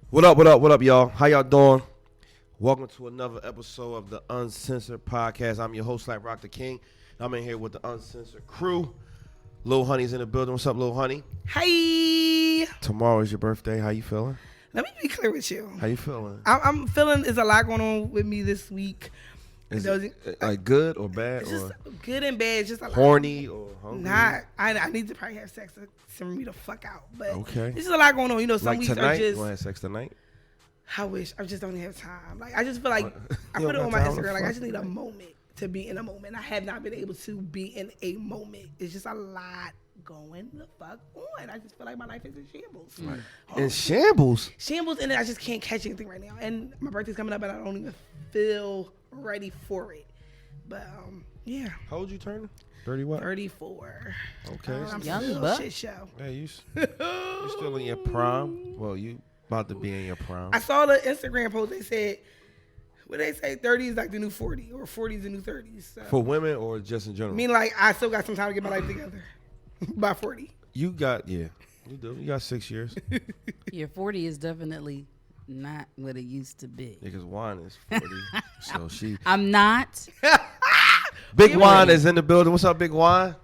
What up, y'all? How y'all doing? Welcome to another episode of the Uncensored Podcast. I'm your host, Slap Roc Da King. I'm in here with the Uncensored crew. Lil Honey's in the building. What's up, Lil Honey? Hi. Tomorrow is your birthday. How you feeling? Let me be clear with you. How you feeling? I'm feeling there's a lot going on with me this week. Is it like good or bad? It's or just good and bad. Just a lot. Horny or hungry? Nah, I need to probably have sex to send me the fuck out. But okay. There's just a lot going on. You know, some like weeks tonight? are just. You want to have sex tonight? I wish. I just don't have time. Like I just feel like I You put it don't on got my time to Instagram. Like I fuck? just need a moment to be in a moment. I have not been able to be in a moment. It's just a lot going the fuck on. I just feel like my life is in shambles. In shambles? Shambles, and I just can't catch anything right now. And my birthday's coming up, and I don't even feel ready for it. But yeah. How old you turning? 30 what? 34. Okay. I'm Young still buck. shit show. Hey, you still in your prime? Well, you about to be in your prime. I saw the Instagram post. They said, what they say, 30 is like the new 40, or 40 is the new 30s. So. For women or just in general? I mean, like, I still got some time to get my life together by 40. You got, yeah. You do. You got 6 years. Your 40 is definitely not what it used to be. Because Juan is 40. So she. I'm not. Big Juan is in the building. What's up, Big Juan?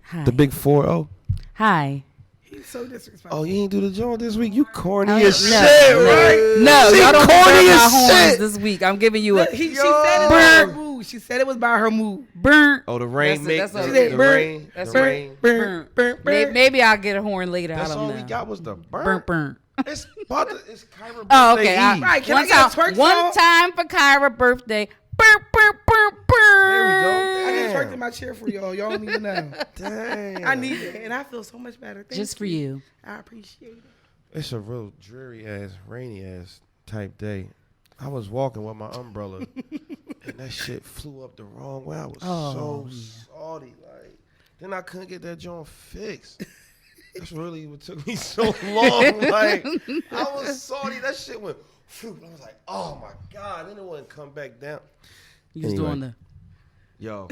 Hi. The big 4-0. Hi. He's so disrespectful. Oh, you ain't do the joint this week? You corny Oh, as no, shit, no. right? No, She y'all don't corny burn my as horns shit. this week. I'm giving you a She said it was by her mood. She said it was by her mood. burn. Oh, the rain That's makes it, the that's rain. That's The right. rain. Burn, burn, burn. Maybe I'll get a horn later. That's I don't all know. we got was the Burn, burn. It's about to, it's Kyra Oh, birthday okay. Eve. Right, can I get a twerk one song? time for Kyra birthday. Burn, burn, burn, burn. There we go. I just Damn. twerked in my chair for y'all. Y'all don't even know. Damn. I need it, and I feel so much better. Thank Just for you. I appreciate it. It's a real dreary ass, rainy ass type day. I was walking with my umbrella, and that shit flew up the wrong way. I was so salty. Like, then I couldn't get that joint fixed. That's really what took me so long. Like, I was salty. That shit went. Phew. I was like, oh my god. Then it wouldn't come back down. You was Anyway. doing the. Yo,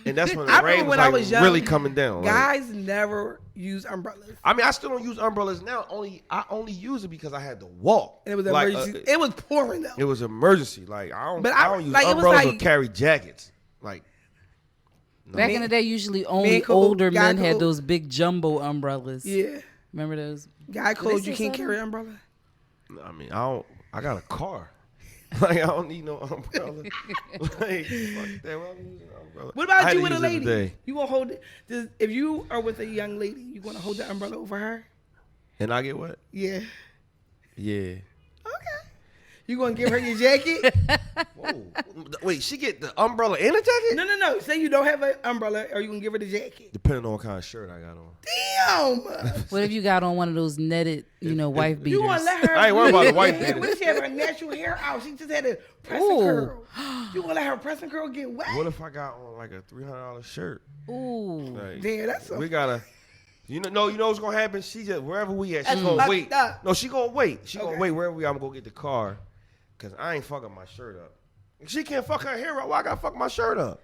and that's when I the rain remember was when I like was young, really coming down. Like, Guys never use umbrellas. I mean, I still don't use umbrellas now. I only use it because I had to walk. And it was like, emergency. It was pouring though. It was emergency. Like I don't. But I don't use like, it was umbrellas or like- carry jackets. Like no. Back in the day, usually me only and Coco- older Guy men had Coco- those big jumbo umbrellas. Yeah. Remember those? Guy code, say you can't something? carry umbrella. I mean, I don't. I got a car. Like I don't need no umbrella. Like fuck that. Why am I using an umbrella? What I about had you to with a use it lady? today. You gonna hold it? If you are with a young lady, you gonna hold the umbrella over her? And I get what? Yeah. Yeah. Okay. You gonna give her your jacket? Whoa. Wait, she get the umbrella and a jacket? No. Say you don't have an umbrella, or you gonna give her the jacket? Depending on what kind of shirt I got on. Damn. What if you got on one of those netted, wife beaters? You gonna let her? I ain't worried about the white Yeah, beaters. What if she have her natural hair out? She just had a press and Ooh. curl. You gonna let her press and curl get wet? What if I got on like a $300 shirt? Ooh. Like, Damn, that's we gotta. You know what's gonna happen? She just wherever we at, she That's gonna fucked wait. up. No, she gonna wait. She gonna Okay. wait wherever we are. I'm gonna go get the car, cause I ain't fucking my shirt up. If she can't fuck her hair up, why I gotta fuck my shirt up?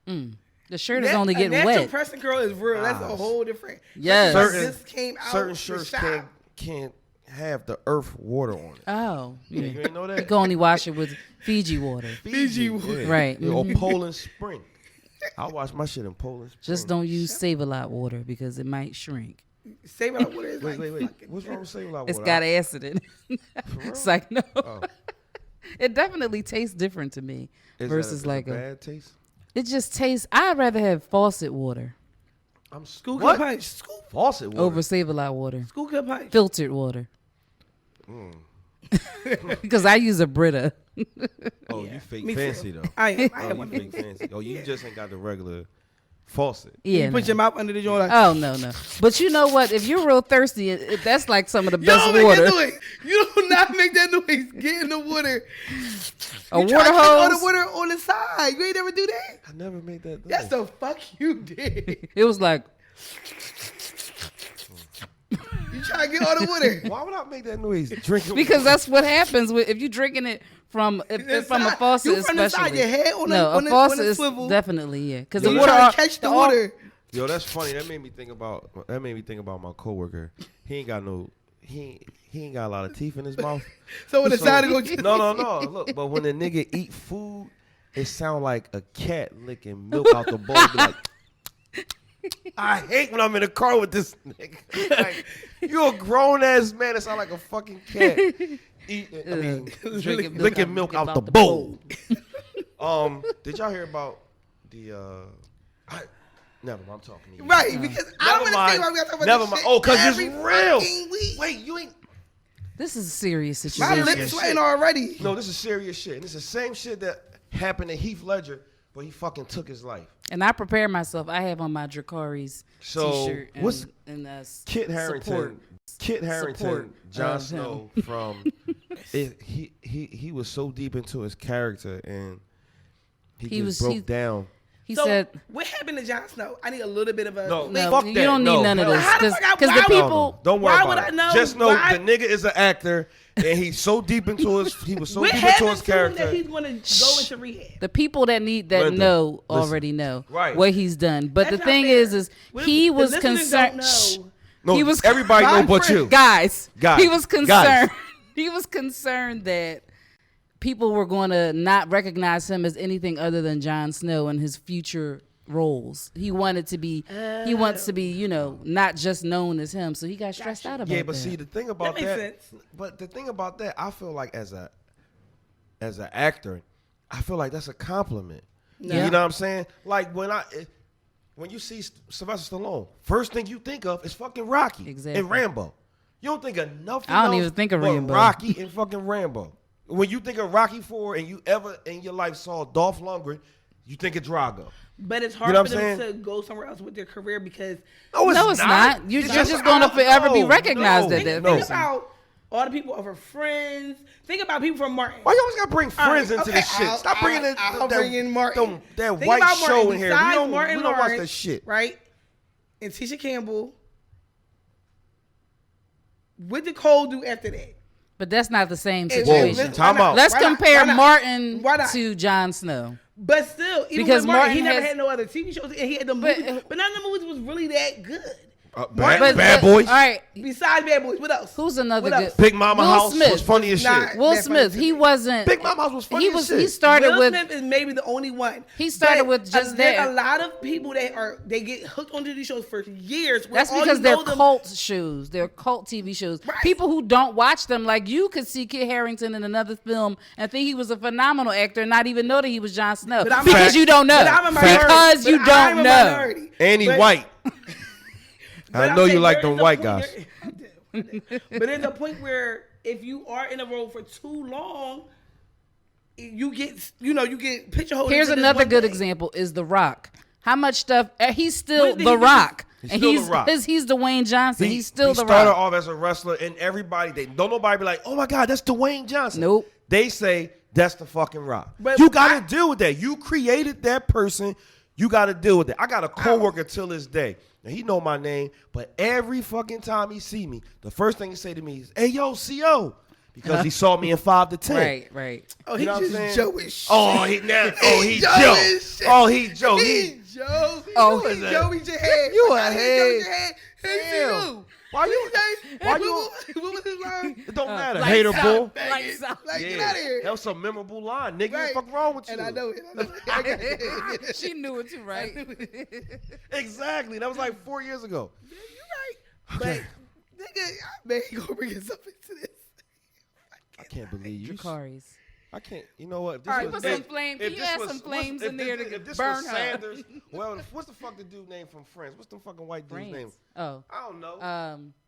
The shirt is only getting natural wet. press and curl is real. That's a Nah. whole different. Yes. Certain, this came out Certain the shirts shop. can't have the earth water on it. Oh. You Yeah. ain't know You that? can only wash it with Fiji water. Fiji water. Right. Yeah, or Poland Spring. I wash my shit in Poland Spring. Just don't use Save-A-Lot water because it might shrink. Save it up water is Wait. like fucking What's wrong with Save Lot It's water? got acid in it. It's like, no. Oh. It definitely tastes different to me versus like a. bad taste. It just tastes. I'd rather have faucet water I'm Scoop what? cup punch. Scoop Faucet water. over Save-A-Lot water. cup punch. Filtered water. Because I use a Brita. Oh, you fake Me too. fancy though. I am. Oh, you fake fancy. Oh, you just ain't got the regular faucet. Yeah. You put no. your mouth under the joint. Like, Oh no. But you know what? If you're real thirsty, that's like some of the you best don't make water. that noise. You do not make that noise. Get in the water. A You try water to take all the hose. water on the side. You ain't never do that. I never made that. That's the fuck you did. It was like You try to get all the water. Why would I make that noise? Drinking because that's what happens if you're drinking it from from a faucet, You from the side, especially. your head on No, on a faucet on the is swivel. definitely yeah. Because Yo, the You water trying to catch the water. Yo, that's funny. That made me think about my coworker. He he ain't got a lot of teeth in his mouth. So when it sounded go. No. Look, but when the nigga eat food, it sound like a cat licking milk out the bowl. Be like, I hate when I'm in the car with this nigga. Like, you a grown ass man. It sound like a fucking cat licking milk out the bowl. Did y'all hear about the? Never mind. I'm talking to you. Right, because I don't understand why we got to talk about Never this mind. shit Oh, because every it's real. fucking week. Wait, you ain't. This is a serious My situation. lips sweating already. No, this is serious shit. And it's the same shit that happened to Heath Ledger, but he fucking took his life. And I prepare myself. I have on my Dracari's t-shirt. What's and Kit Harington? Kit Harington, Jon Snow from. He was so deep into his character and he broke down. He So said, what happened to Jon Snow? I need a little bit of a. No, "No, you don't need none of this How the fuck because I- the why- people." Don't worry Why about would it. I know? Just know Why- the nigga is an actor and he's so deep into his. He was so What deep into happened his to him that character. he's going to go into rehab? The people that Linda, know listen. already know Right. what he's done. But That's the not thing fair. is he The was listeners concerned. don't know. No, he was everybody My know but friend- you. Guys, Guys, he was guys. concerned. He was concerned that people were going to not recognize him as anything other than Jon Snow in his future roles. He wanted to be. He wants to be, not just known as him. So he got stressed out about Yeah, but that. see the thing about That that. makes sense. But the thing about that, I feel like as an actor, I feel like that's a compliment. Yeah. You know what I'm saying? Like when you see Sylvester Stallone, first thing you think of is fucking Rocky Exactly. and Rambo. You don't think of nothing I don't else even think of but Rambo. Rocky and fucking Rambo. When you think of Rocky 4 and you ever in your life saw Dolph Lundgren, you think of Drago. But it's hard You know for what I'm them saying? to go somewhere else with their career because No, it's not. You're just going to forever be recognized at that think person. about all the people of her friends. Think about people from Martin. Why you always gotta bring friends into okay, this shit? Stop bringing I'll bring in Martin. that Think white about show Martin. in here. We Besides don't Martin watch Lawrence, that shit. right? And Tisha Campbell. What did Cole do after that? But that's not the same Whoa, situation. time out. Let's Why not? compare Why not? Martin Why not? to Jon Snow. But still, even Because with Martin, he Martin never has- had no other TV shows, and he had the But- movies. But none of the movies was really that good. Bad Boys. All right. Besides Bad Boys, what else? Who's another What good? else? Big Mama Will House Smith was funny as Nah. shit. Will That's funny Smith. to He me. wasn't. Big Mama House was funny He as was. shit. He started Will with. Smith is maybe the only one. He started But, with just there's that. a lot of people that they get hooked onto these shows for years. where That's all because you they're know them- cult shows. They're cult TV shows. Right. People who don't watch them, like you, could see Kit Harington in another film and think he was a phenomenal actor and not even know that he was Jon Snow But I'm because a- you don't know. But I'm a minority. Because you But I'm don't a know. minority. And he But- white. but I I'm know you saying like there them is a white point guys. But there's a point where if you are in a role for too long, you get pigeonholed. Here's into this another one good thing. example: is The Rock. How much stuff? He's still When did The he do- Rock, He's and still The Rock. he's Dwayne Johnson. He's still he The started Rock. off as a wrestler, and everybody don't nobody be like, oh my God, that's Dwayne Johnson. Nope. They say that's the fucking Rock. But you got to deal with that. You created that person. You got to deal with that. I got a coworker till this day. Now, he know my name, but every fucking time he see me, the first thing he say to me is, hey, yo, CO. Because he saw me in 5 to 10. Right. Oh, You he know what I'm just saying? Joe as shit. Oh, he Joe Joe. as shit. Oh, he Joe. He Joe. Oh, he is that? Joe. He just had. You a Joe head. just had. Hey, Damn. you. Why you? What was his line? It don't matter. Lights Hater out. bull. Lights out. Like, get out of here. That was a memorable line. Nigga, what Right. the fuck wrong with you? And I know it. I got it. She knew it too, right? Exactly. That was like 4 years ago. Yeah, you're right. But nigga, man, you gonna bring us up into this? I can't believe you. Dracari's. I can't. You know what? If All right, was- put some if- flame. if Can you this add was- some flames if in this- there to if this burn was her? Sanders, well, what's the fuck the dude name from Friends? What's the fucking white dude's name? Friends. Oh. I don't know.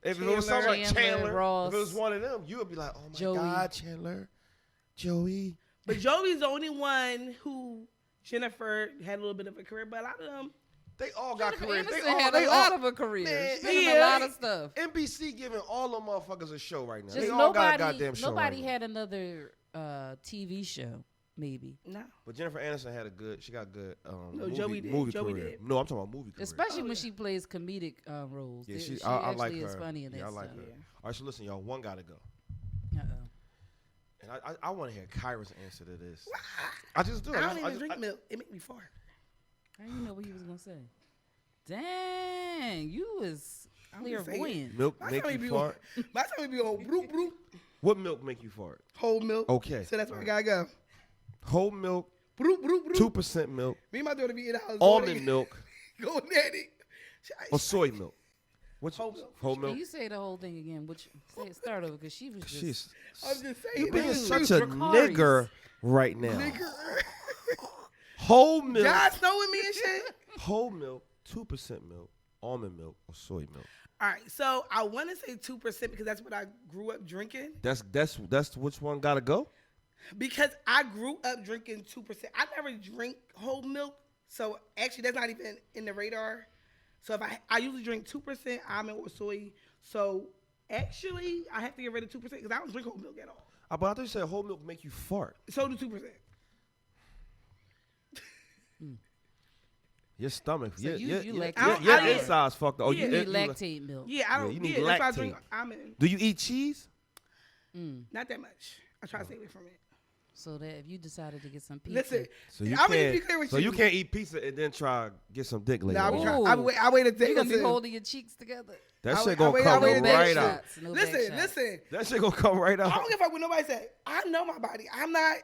If it Chandler, was something like Chandler, Chandler, Ross. if it was one of them, you would be like, oh my Joey. God, Chandler, Joey. But Joey's the only one who Jennifer had a little bit of a career, but a lot of them. They all got careers. Aniston They all, had they a all, lot of a career. Man, She's been in yeah. a lot of stuff. NBC giving all them motherfuckers a show right now. Just They all got a nobody. goddamn show. Nobody right now. had another TV show. Maybe. No. But Jennifer Aniston had a good. She got good. No, movie, Joey did. movie Joey career. did. No, I'm talking about movie career. Especially Oh, when yeah. she plays comedic roles. Yeah, She I actually like her. is funny in that Yeah, I like stuff. her. All right, so listen, y'all. One gotta go. Uh-oh. And I want to hear Kyra's answer to this. I just do. I don't even drink milk. It make me fart. How you know what he was gonna say? Dang, you was. I'm just saying. Clairvoyant. Milk My make tummy you be fart? on, my tummy be on broop broop. What milk make you fart? Whole milk. Okay. So that's where I gotta go. Whole milk, Broop broop broop. 2% milk, Me and my daughter be in the house. almond milk, Going at it. or soy milk. What's Whole milk. Whole Can milk? you say the whole thing again? Say it, start over, because she was just. She's I'm just saying. you being this is such true. a nigger right now. Nigga. Whole milk, Jon Snow with me and shit. whole milk, 2% milk, almond milk, or soy milk. All right, so I want to say 2% because that's what I grew up drinking. That's which one gotta go? Because I grew up drinking 2%. I never drink whole milk, so actually that's not even in the radar. So if I usually drink 2% almond or soy. So actually I have to get rid of 2% because I don't drink whole milk at all. But I thought you said whole milk make you fart. So do 2%. Your stomach, So you your lactate. inside's fucked up. Oh, You you need lactate milk. Yeah, I don't. you need that's why I lactate. drink almond. Do you eat cheese? Not that much. I try to stay away from it. So that if you decided to get some pizza. Listen, So you I'm gonna can't. be clear with So you. you can't eat pizza and then try to get some dick later. Nah, on. I wait a day. You're going to be Listen. holding your cheeks together. That I shit wait- gonna I come wait- I wait- right back out. shots. No back Listen, shots. listen. That shit gonna come right I out. don't give a fuck what nobody say. I know my body. I'm not.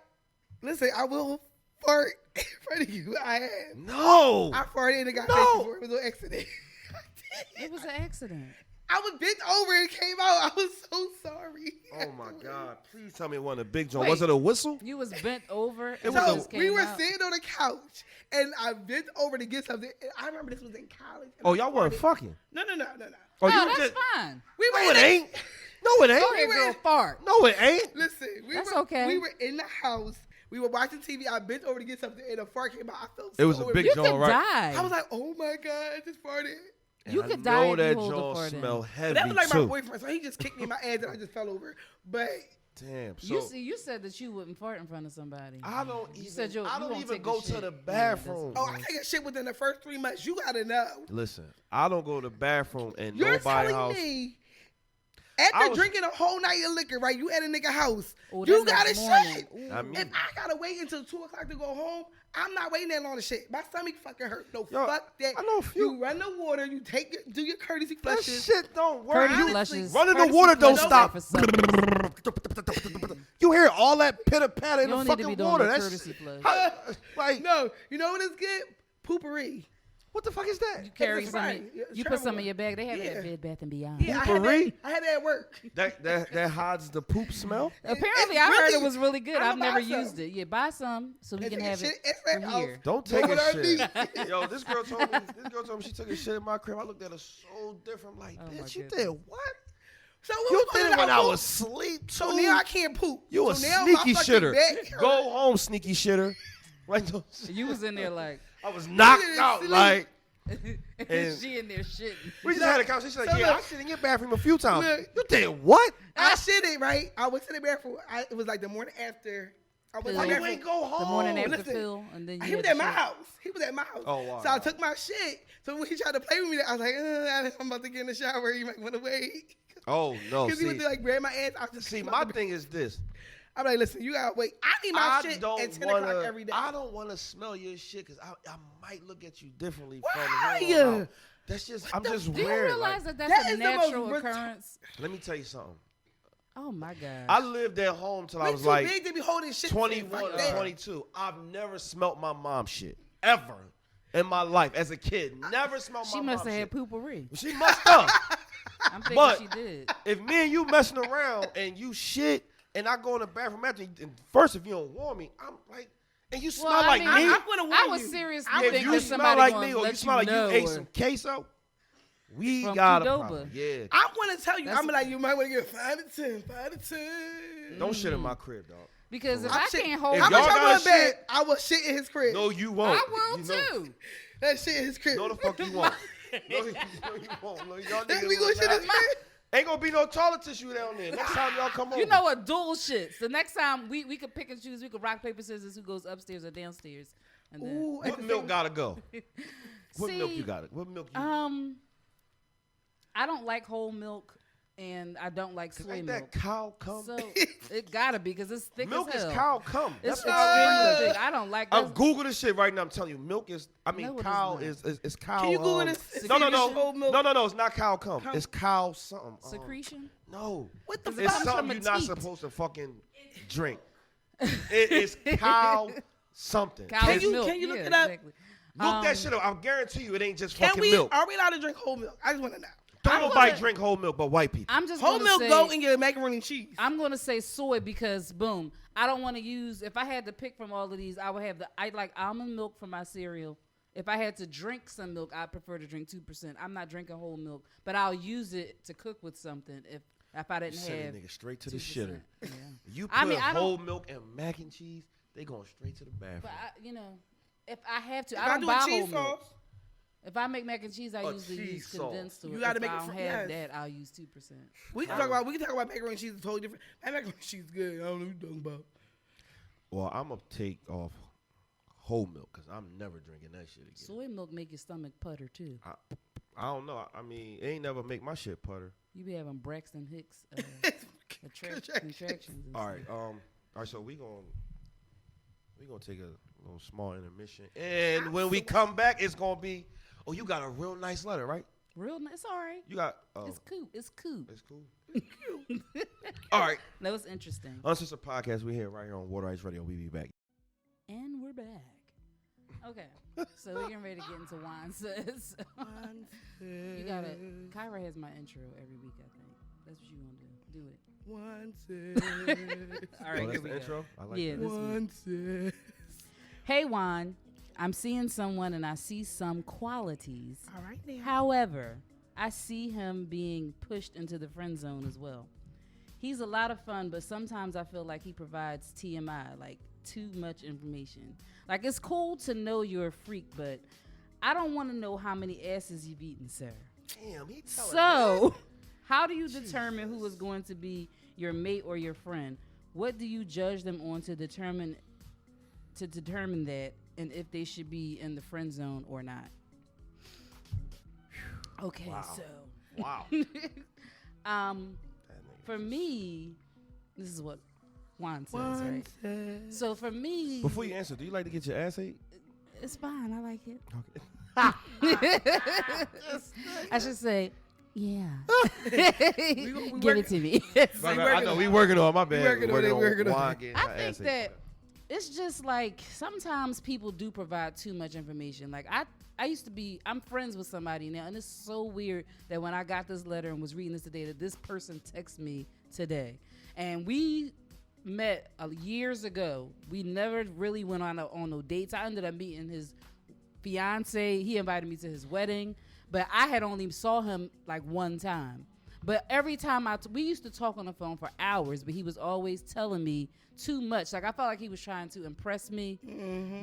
Listen, I will fart in front of you. I am. No. I farted and it got No. fixed before. It was an accident. It was an accident. I was bent over and it came out. I was so sorry. Oh my God! Please tell me it wasn't a big joint. Wait. Was it a whistle? You was bent over. It and was So a- just we came were out. sitting on the couch and I bent over to get something. And I remember this was in college. and Oh, I y'all weren't farted. fucking. No. Oh, Oh, you that's just. fine. We were No, in it the- ain't. No, it Go ain't. ahead, were girl, in- fart. No, it ain't. Listen, That's were, okay. We were in the house. We were watching TV. I bent over to get something, and a fart came out. I felt It was so a big You joint, could right? die. I was like, oh my God, I just farted. You And could I die know if you that hold a joint fart in. smell But heavy that was like too. my boyfriend, so he just kicked me in my ass and I just fell over. But Damn. So You said that you wouldn't fart in front of somebody. I don't even. said you I don't won't even take a go to shit. the Yeah, bathroom. oh, I take a shit within the first 3 months. You gotta know. Listen, I don't go to the bathroom in You're nobody's telling house. me I after was- drinking a whole night of liquor, right? You at a nigga house. Oh, You that gotta next morning. shit. Ooh. I mean, If I gotta wait until 2 o'clock to go home, I'm not waiting that long to shit. My stomach fucking hurt. No, Yo, fuck that. I know a few- You run the water. You do your courtesy that flushes. shit don't work. Courtesy You- flushes. running the Courtesy water don't flushes stop. are for some- You hear all that pitter patter in You the don't need to fucking be doing water. the That's courtesy flush. like No, you know what is good? Poopery. what the fuck is that? You carry It's some. fine. Yeah, You travel put some in one. your bag. They have Yeah. that Bed Bath and Beyond. Yeah, Poopery? I had that at work. That hides the poop smell. Apparently, It's I heard really- it was really good. I'ma I've never buy some. used it. Yeah, buy some so we And can take a have shit it in from that here. house. Don't take Know a what I shit. mean? Yo, this girl told me she took a shit in my crib. I looked at her so different. I'm like, Oh, my bitch, you goodness. did what? So what You was did going it when on? I was asleep. So too. now I can't poop. You a so now my sneaky fucking shitter. back hurt. Go home, sneaky shitter. Like, You was in there like, I was knocked didn't out. sleep. Like and she in there shitting. we just had a conversation. Like, So yeah, I look. shit in your bathroom a few times. Look. You did what? I shit it, right? I went to the bathroom. It was like the morning after. I went to Pill. the Why you bathroom. ain't go home? The morning after listen, pill, and then He you was had at my to shit. house. He was at my house. Oh, wow. So I took my shit. So when he tried to play with me, I was like, I'm about to get in the shower. You might want to wait. Oh no. Because he See, would like grab my ass. I was just see, about my to- thing is this. I'm like, listen, you gotta wait. I need my shit at 10 o'clock every day. I don't want to smell your shit because I might look at you differently. Why? From here on out. That's just I'm just Do you weird. realize Like, that That that's a is the most natural ret- occurrence? let me tell you something. Oh my God. I lived at home till I We was too like big to be holding shit. 21 Fuck or that. 22. I've never smelt my mom's shit ever in my life as a kid. Never smelled my She mom's must have shit. had poopery. She must have. I'm thinking But- she did. If me and you messing around and you shit and I go in the bathroom after, and first if you don't warn me, I'm like, and you smell Well, I like mean, me. I'm gonna warn I was you. seriously I- if thinking you that smell somebody like gonna me or let you smell like know you ate or- some queso, we From got a Qdoba. problem. Yeah. I want to tell you, That's- I'm like, you might want to get 5 to 10, 5 to 10. Don't shit in my crib, dog. Because if I'm I shit- can't hold If How it, much y'all I got want to shit- bet I will shit in his crib. No, you won't. I will You know- too. That shit in his crib. No, the fuck you won't. No, you won't. No, y'all Then niggas we gonna will shit in not. his crib. Ain't gonna be no toilet tissue down there. Next time y'all come over. You know what? Dual shits. The next time we could pick and choose. We could rock, paper, scissors. Who goes upstairs or downstairs? And then, Ooh, at What the milk same- gotta go? What milk See, you got? What milk you? I don't like whole milk. and I don't like soy Ain't milk. that cow cum? So it gotta be because it's thick Milk as hell. is cow cum. It's That's what I'm extremely saying. thick. I don't like I'm that. Google this shit right now. I'm telling you, milk is. I mean, No, it cow is is cow. Can you Google this? No, Milk? no. It's not cow cum. It's cow something. Secretion? No. What the It's fuck? something from you're a not teat. supposed to fucking drink. It is cow something. Cow's you- milk. can you look Yeah, it up? Exactly. Look that shit up. I guarantee you, it ain't just Can fucking we? milk. Are we allowed to drink whole milk? I just want to know. Don't I'm nobody gonna- drink whole milk but white people. I'm just Whole gonna milk say, go in your macaroni and cheese. I'm going to say soy because, boom, I don't want to use, if I had to pick from all of these, I would have I like almond milk for my cereal. If I had to drink some milk, I prefer to drink 2%. I'm not drinking whole milk, but I'll use it to cook with something if I didn't Send have a nigga straight to the 2%. shitter. Yeah. You put I mean, I don't- whole milk and mac and cheese, they going straight to the bathroom. But, if I have to, If I don't do buy a whole cheese milk. sauce, If I make mac and cheese, I A usually cheese use sauce. condensed. Or You gotta if make I it don't fr- have yes. that, I'll use 2%. we can talk about macaroni and cheese. It's totally different. My macaroni and cheese is good. I don't know what you're talking about. Well, I'm going to take off whole milk because I'm never drinking that shit again. Soy milk make your stomach putter too. I don't know. I mean, it ain't never make my shit putter. You be having Braxton Hicks contractions. and All stuff. right. All right. So we gonna take a little small intermission, and when we come back, it's gonna be. Oh, you got a real nice letter, right? Real nice. It's all right. You got. Oh, It's cool. It's cool. it's cool. All right. That was interesting. Uncensored Podcast. We here right here on Water Ice Radio. We be back. And we're back. Okay. So we're getting ready to get into Juan says. You gotta. Kyra has my intro every week, I think. That's what you want to do. Do it. One All right, Oh, that's here we the go. intro. I like Yeah, that. this week. One Hey Juan, I'm seeing someone and I see some qualities. All right now. However, I see him being pushed into the friend zone as well. He's a lot of fun, but sometimes I feel like he provides TMI, like too much information. Like, it's cool to know you're a freak, but I don't want to know how many asses you've eaten, sir. Damn, he telling So, how do you determine who is going to be your mate or your friend? What do you judge them on to determine that, and if they should be in the friend zone or not? Okay, Wow. so Wow. for me, this is what Juan says, right? So for me, Before you answer, do you like to get your ass ate? it's fine. I like it. Okay. I should say, yeah. we Give it to me. I know we working on my bad. working on it, working on Juan it. getting I her think ass ate. that it's just like sometimes people do provide too much information. Like I'm friends with somebody now, and it's so weird that when I got this letter and was reading this today, that this person texted me today, and we met years ago. We never really went on no dates. I ended up meeting his fiance. He invited me to his wedding, but I had only saw him like one time. But every time we used to talk on the phone for hours, but he was always telling me too much. Like, I felt like he was trying to impress me,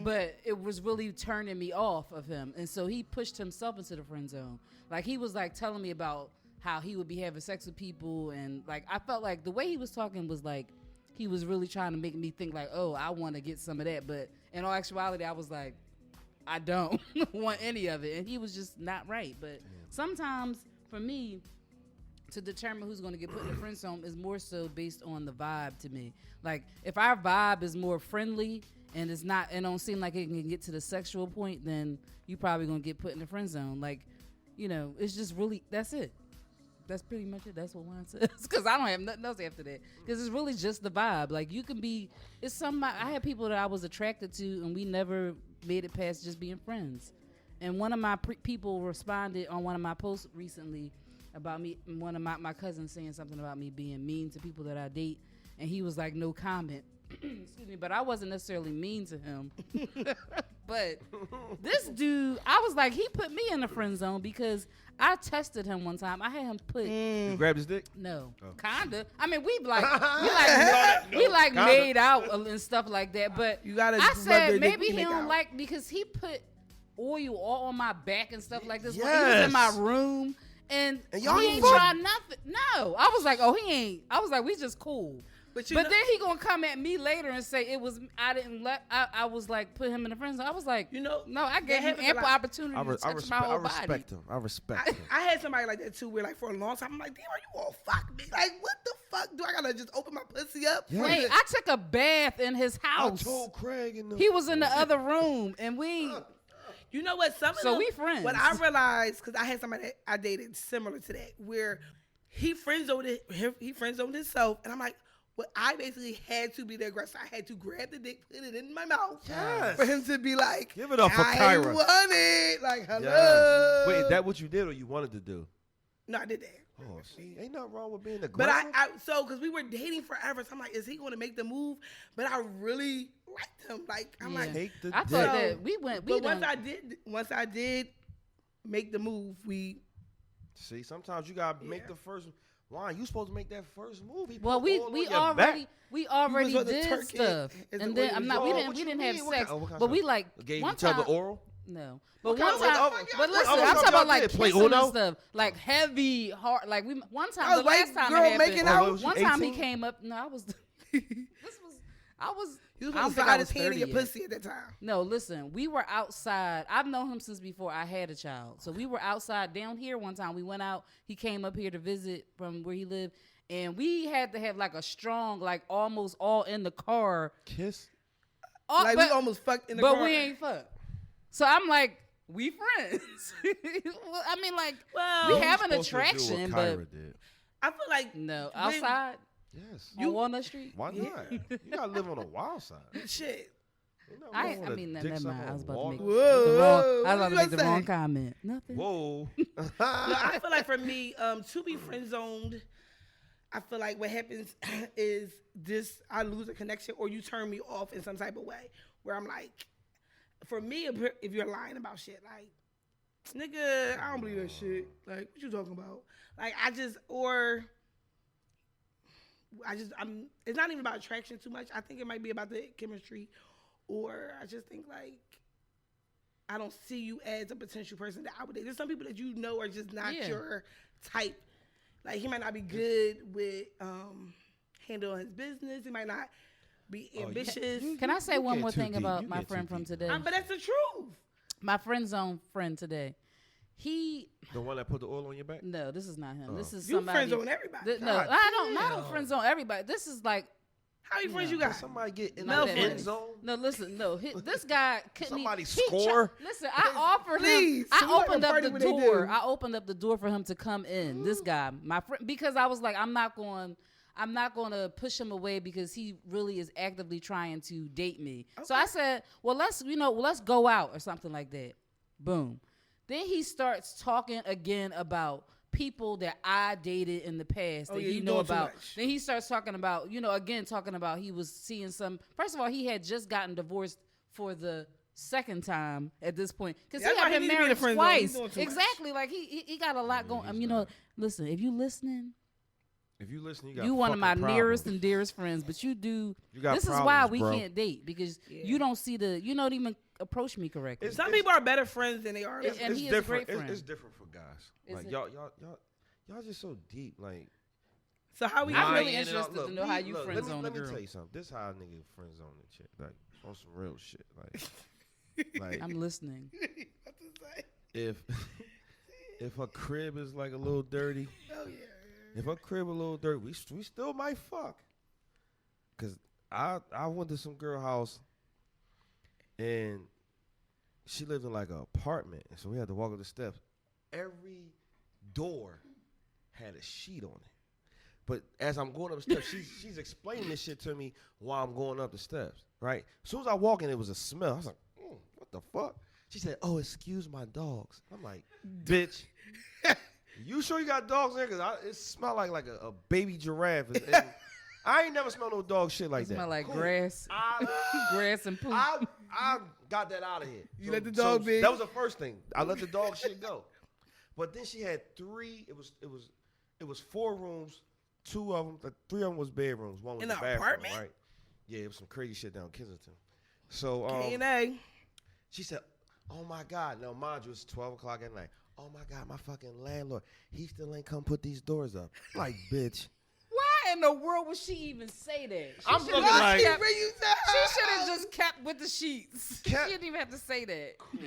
but it was really turning me off of him. And so he pushed himself into the friend zone. Like, he was like telling me about how he would be having sex with people. And like, I felt like the way he was talking was like, he was really trying to make me think like, oh, I want to get some of that. But in all actuality, I was like, I don't want any of it. And he was just not right. But sometimes for me, to determine who's going to get put in the friend zone is more so based on the vibe to me. Like, if our vibe is more friendly and it's not, it don't seem like it can get to the sexual point, then you probably going to get put in the friend zone. Like, you know, it's just really, that's it. That's pretty much it. That's what Juan says. Because I don't have nothing else after that. Because it's really just the vibe. Like, you can be, it's somebody, I had people that I was attracted to and we never made it past just being friends. And one of my people responded on one of my posts recently about me, one of my cousins saying something about me being mean to people that I date. And he was like, no comment. Excuse me, but I wasn't necessarily mean to him. But this dude, I was like, he put me in the friend zone because I tested him one time. I had him put You grabbed his dick? no, Oh. kinda. I mean, we Kinda. made out and stuff like that. But You gotta I rub said their dick maybe to he make don't out. like because he put oil all on my back and stuff like this. When he Yes. was in my room. And And y'all he ain't ain't fuck? trying nothing. No, I was like, oh, he ain't. I was like, we just cool. But then he gonna come at me later and say it was I was like put him in the friend zone. I was like, no, I gave him ample opportunity to touch my whole body. I respect him. I had somebody like that too, where like for a long time I'm like, damn, are you all fuck me? Like, what the fuck? Do I gotta just open my pussy up? Yeah. Wait, I took a bath in his house. I told Craig he was in the other room, and we. You know what? We friends. What I realized, because I had somebody that I dated similar to that, where he friend zoned himself, and I'm like, well, I basically had to be the aggressor. I had to grab the dick, put it in my mouth, for him to be like, give it up for I Kyra. want it. Like, hello. Yes. Wait, is that what you did or you wanted to do? No, I did that. Oh, see, ain't nothing wrong with being aggressive. But because we were dating forever, so I'm like, is he going to make the move? But I really liked him. Like, I'm like, take the I dick. thought that we went. But once I did make the move, we. See, sometimes you gotta make the first. Juan, you supposed to make that first move. Well, we already did stuff, and then we didn't have sex, but we like gave one each other time. oral. No, but What one kind time. of- But listen, what I'm talking about y'all like did? Play kissing Uno? and stuff, like heavy, hard. Like we one time, Oh, the last white time girl it happened. making out? was you One time he 18? came up. No, I was. I was. You was I don't supposed to think I hide was his hand in 30 your yet. pussy at that time. No, listen, we were outside. I've known him since before I had a child. So we were outside down here one time. We went out. He came up here to visit from where he lived. And we had to have like a strong, like almost all in the car. Kiss? Like we almost fucked in the car. But we ain't fucked. So I'm like, we friends. Well, I mean, like, we have an attraction, but I feel like no, outside. Yes. On Walnut Street? Why not? You gotta live on the wild side. Shit. I mean, never mind. I was about to make the wrong comment. Nothing. Whoa. No, I feel like for me, to be friend zoned, I feel like what happens is I lose a connection or you turn me off in some type of way where I'm like, for me, if you're lying about shit, like, nigga, I don't believe that shit. Like, what you talking about? Like, it's not even about attraction too much. I think it might be about the chemistry, or I just think like, I don't see you as a potential person that I would date. There's some people that you know are just not your type. Like, he might not be good with handling his business. He might not be ambitious. Can I say one more thing about my friend from today? But that's the truth. My friend zone friend today. The one that put the oil on your back? No, this is not him. This is you somebody. You friend zone everybody. No, I don't friend zone everybody. This is like. How many friends you got? Somebody get in the friend zone? No, listen, no. This guy couldn't. Somebody score? Listen, I offered him. I opened up the door. I opened up the door for him to come in. This guy, my friend, because I was like, I'm not going to push him away because he really is actively trying to date me. Okay. So I said, well, let's go out or something like that. Boom. Then he starts talking again about people that I dated in the past that he know about. Then he starts talking about, talking about he was seeing some. First of all, he had just gotten divorced for the second time at this point because he had been married twice. Exactly, like he got a lot going. Listen, if you listening. If you listen, you got one of my problems. Nearest and dearest friends, but you do. This is why we can't date because you don't see you don't even approach me correctly. Some people are better friends than they are. And he is a great friend. It's different for guys. Like y'all just so deep. Like, so how we? I'm really interested to know how you friend zone a girl. Let me tell you something. This is how a nigga friend zone a chick. Like on some real shit. Like I'm listening. If her crib is like a little dirty. Oh yeah. If her crib a little dirty, we still might fuck. Cause I went to some girl house and she lived in like an apartment, and so we had to walk up the steps. Every door had a sheet on it. But as I'm going up the steps, she's explaining this shit to me while I'm going up the steps, right? As soon as I walk in, it was a smell. I was like, what the fuck? She said, oh, excuse my dogs. I'm like, bitch. You sure you got dogs there? Because it smelled like a baby giraffe. And I ain't never smelled no dog shit like that. Smell like grass. Grass and poop. I got that out of here. You let the dog be? That was the first thing. I let the dog shit go. But then she had three. It was 4 rooms. 2 of them, 3 of them was bedrooms. 1 was in the bathroom, apartment? right? Yeah, it was some crazy shit down Kensington. So K&A. She said, oh my God. Now, mind you, it's 12 o'clock at night. Oh my God, my fucking landlord. He still ain't come put these doors up. Like, bitch. Why in the world would she even say that? I'm looking like she should have just kept with the sheets. She didn't even have to say that. Cool.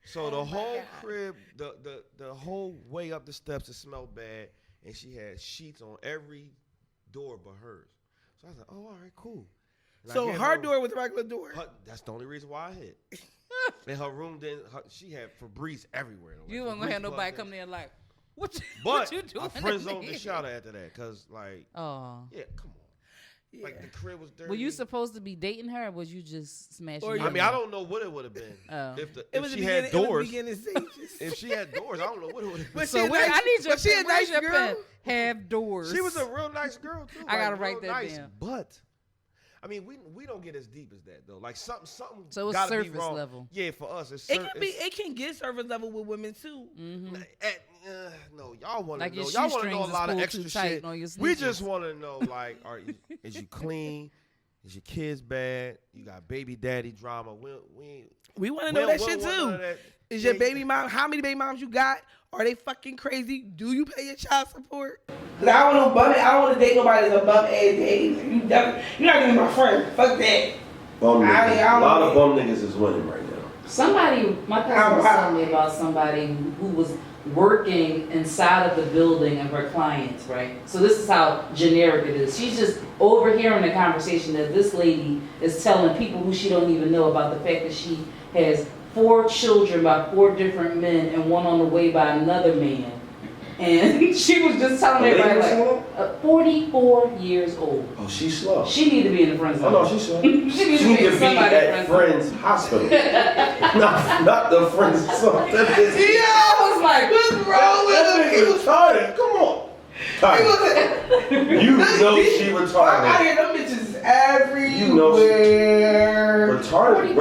So the whole crib, the whole way up the steps, it smelled bad, and she had sheets on every door but hers. So I was like, oh, all right, cool. And So her door was a regular door. That's the only reason why I hit. And her room she had Febreze everywhere. You weren't gonna have nobody come there like, what you doing? I friend zoned the shout after that, cause like, yeah, come on. Yeah. Like the crib was dirty. Were you supposed to be dating her, or was you just smashing? Or her? I mean, I don't know what it would have been if she had doors. If she had doors, I don't know what it would have been. So I need your, she a nice girl. pen. Have doors. She was a real nice girl too. I gotta write that down. But I mean, we don't get as deep as that though. Like something. So it's gotta surface be wrong. level. Yeah, for us, It can get surface level with women too. Mm-hmm. No, y'all want to like know. Y'all want to know a lot of extra shit. We We just want to know, like, is you clean? Is your kids bad? You got baby daddy drama? We want to know that shit too. Is your baby mom? How many baby moms you got? Are they fucking crazy? Do you pay your child support? Cause I don't know I don't want to date nobody that's a bum ass daddy. You're not gonna be my friend. Fuck that. Bum niggas. A lot of bum niggas is winning right now. My cousin was telling me about somebody who was working inside of the building of her clients, right? So this is how generic it is. She's just overhearing the conversation that this lady is telling people who she don't even know about the fact that she has 4 children by 4 different men and one on the way by another man. And she was just telling everybody like 44 years old. Oh, she's slow. She need to be in the friend zone. Oh no, she's slow. she needs to be at friend's hospital. not the friend's zone. Yeah, I was like, what's wrong with him? He was retarded. Come on. You know she retarded. I hear them bitches everywhere. You know